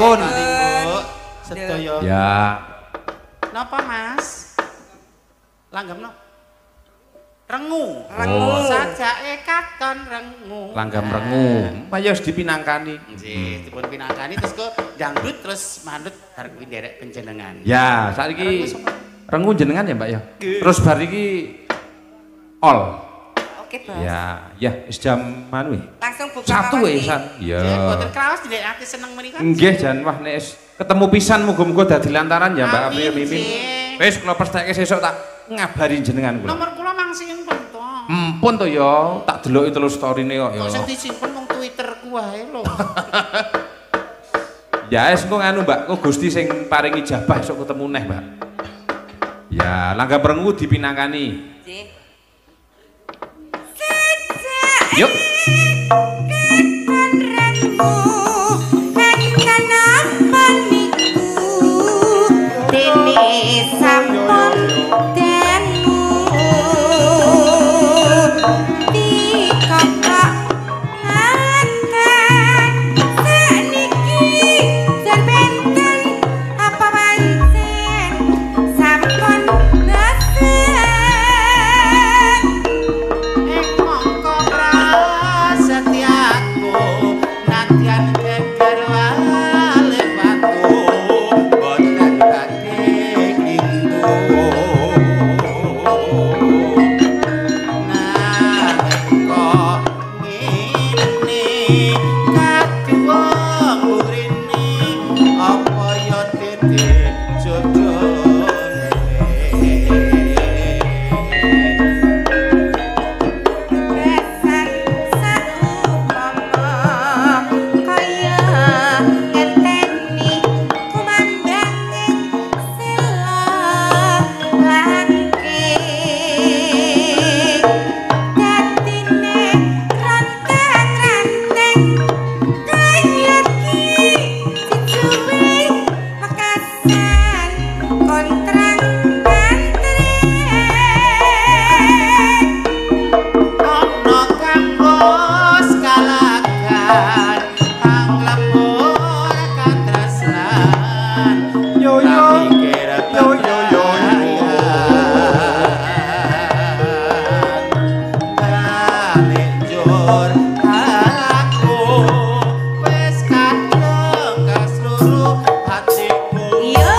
S1: Nuwun.
S3: Sedaya.
S1: Ya.
S3: Napa Mas? Langgam no? Rengu. Sajake katon rengu.
S1: Langgam rengu. Payos dipinangkani.
S3: Nggih, dipun pinangkani terus kok dangdut terus manut bar kuwi nderek panjenengan.
S1: Ya, saiki rengu jenengan ya, Mbak ya. Terus bar iki ol.
S2: Oke, Bos.
S1: Ya, wis jam anu.
S2: Langsung buka
S1: Satu
S2: mawon
S1: wis.
S3: Ya,
S1: Ya.
S3: boten kraos ndekake seneng menika.
S1: Nggih, jan wah nek ketemu pisan muga-muga dadi lantaran ya, Mbak Api Mimin. Wis kula pesteke sesuk tak ngabari jenengan kula.
S3: Nomor kula mangsin to.
S1: Empun to ya, tak deloki terus storine kok ya.
S3: Kok sing disimpen wong Twitterku wae lho.
S1: Ya wis engko nganu Mbak, kok Gusti sing paring ijabah sok ketemu neh, Mbak. Ya, langgam rengu dipinangkani.
S2: Nggih.
S1: Yuk.
S4: Sampun denu dikokok ngaten sakniki terbenten apa pancen sampun nesen
S3: Mongko prasetyaku nadyan geger wale watu boten badhe klindu nalika ngene kadua murine apa ya tete jojone
S4: besan saumpama kaya enteni kumandanging sila langking dadine ranteng-ranteng kaya ki dicuwi mekasan kontrang
S3: ana kang bos kalagan anglapur katresnan yo balik jur aku wis kadung kasluruh hatiku
S4: Yo.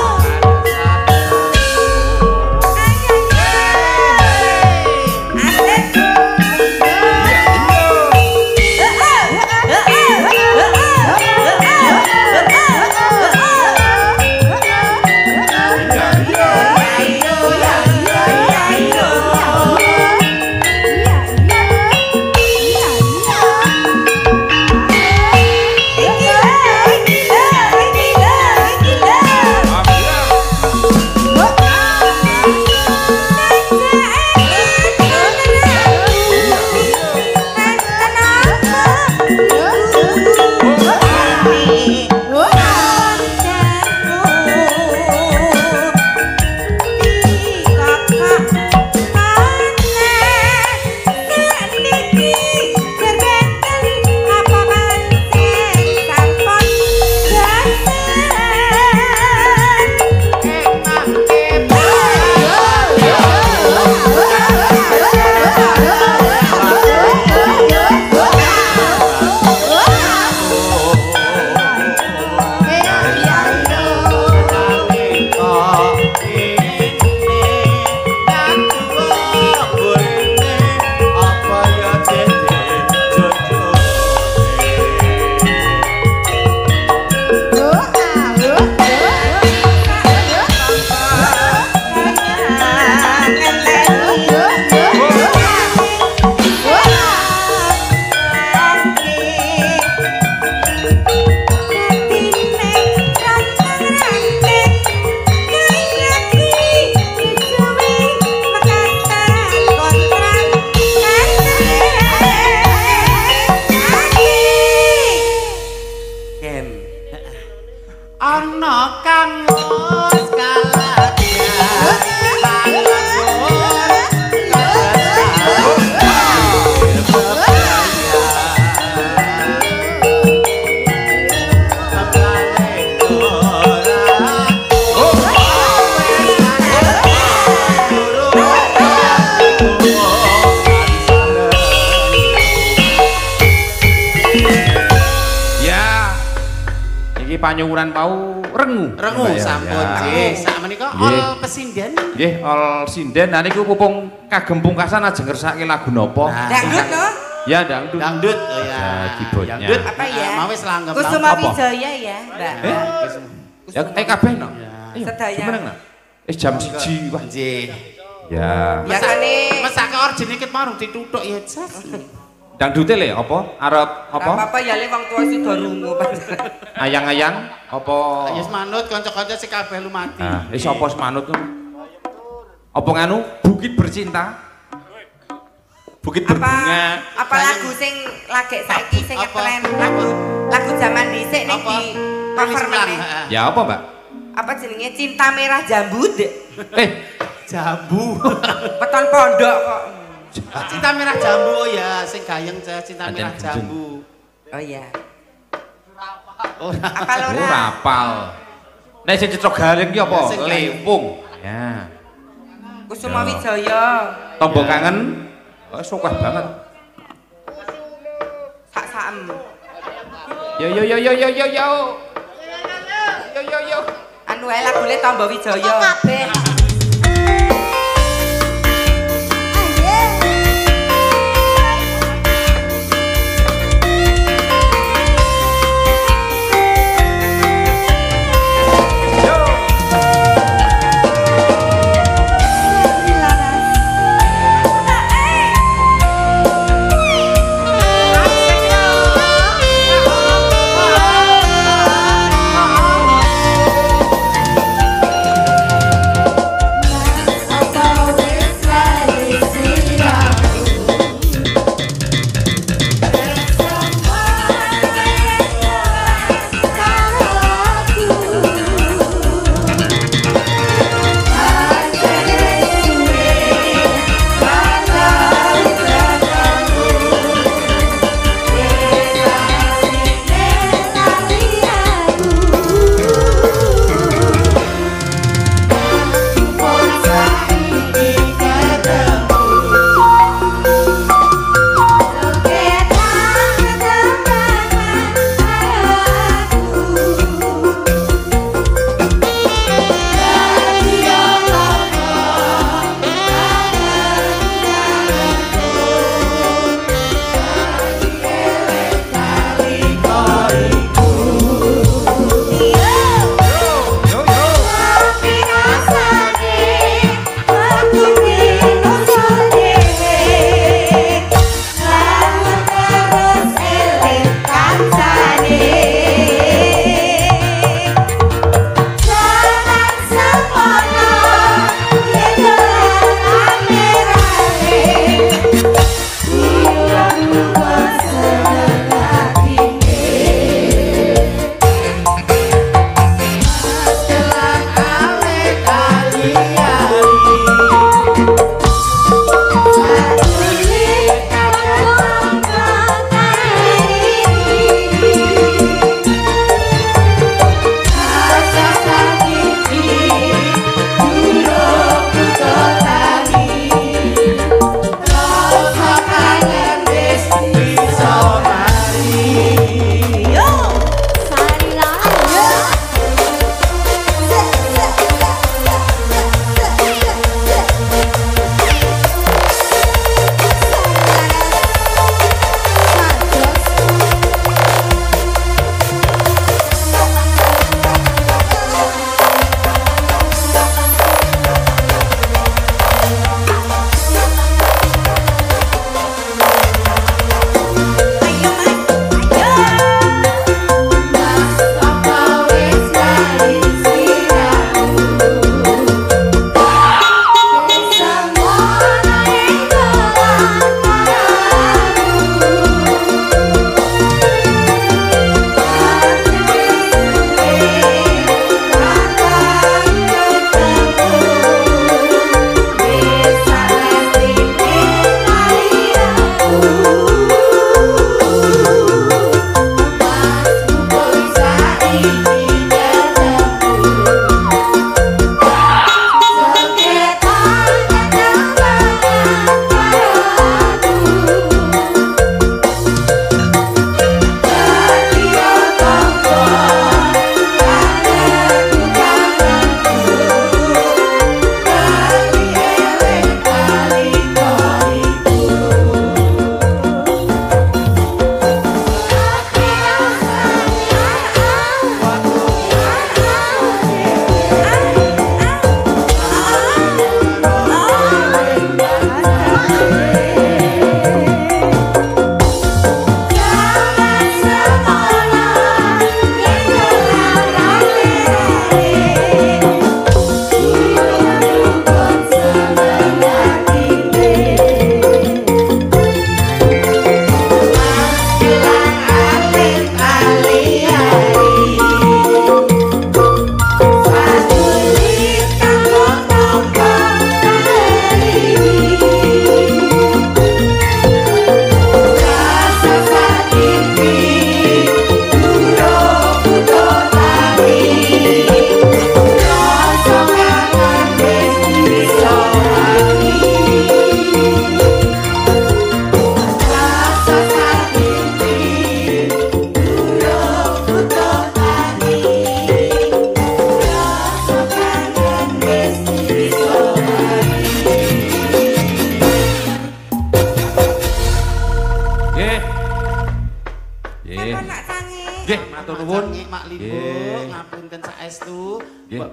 S3: ana kang wis kalagan anglapur
S1: panyuwuran mau rengu.
S3: Rengu sampun nggih. Sakmenika ol pesinden.
S1: Nggih, ol sinden. Nah niku pupung kagem pungkasan ajeng ngersake lagu napa?
S2: Dangdut no?
S1: Ya dangdut.
S3: Dangdut oh ya.
S1: Keyboardnya.
S3: Dangdut
S2: apa ya?
S3: Mau wis langgep.
S2: Kusuma Wijaya ya, Mbak.
S1: Ya kabeh no.
S2: Sedaya.
S1: Gimana no? Jam 1 wah.
S3: Nggih.
S1: Ya.
S3: Biasane mesake origin iki marung dituthuk ya, Jas.
S1: Dangdute le apa? Arep apa?
S2: Apa ya le wong tuwa sida rungu.
S1: Ayang-ayang apa?
S3: Wis manut kanca-kanca sing kabeh lumati.
S1: Ah, wis apa semanut ku? Apa nganu Bukit Bercinta? Bukit Berbunga.
S2: Apa lagu sing lagi saiki sing ngetren lagu zaman dhisik ning di cover meneh.
S1: Ya apa, Mbak?
S2: Apa jenenge Cinta Merah Jambu Dek?
S3: Jambu.
S2: Weton pondok kok.
S3: Cinta Merah Jambu oh ya sing gayeng Cinta Merah Jambu.
S2: Oh iya.
S3: Apa
S2: lho
S1: ora apal. Nek sing cecok garing ki apa? Lempung. Ya.
S2: Kusuma Wijaya.
S1: Tombok kangen. Oh, sokah banget.
S2: Sak-sakem.
S1: Yo. Yo.
S2: Anu ae lagune Tombok Wijaya. Kabeh.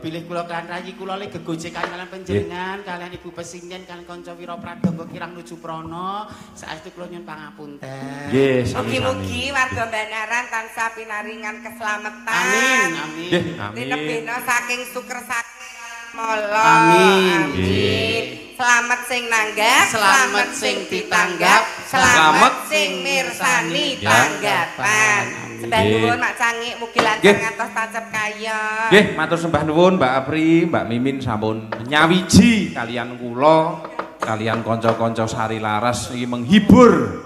S3: Bilih kula kan rayi kula le gegojekan kalian panjenengan kalian Ibu Pesingen kalian kanca Wira Pradangga kirang nuju prana saestu kula nyuwun pangapunten.
S1: Nggih, sami-sami.
S2: Mugi-mugi warga Banaran tansah pinaringan keselamatan.
S3: Amin, amin.
S1: Nggih, amin.
S2: Dinebena saking sukersake mala.
S3: Amin.
S2: Amin. Selamat sing nanggap,
S3: selamat sing ditanggap,
S2: selamat sing mirsani tanggapan. Sembah nuwun Mak Cangik mugi lancar ngantos tancep kaya.
S1: Nggih, matur sembah nuwun Mbak Apri, Mbak Mimin sampun nyawiji kalian kula, kalian kanca-kanca sari laras iki menghibur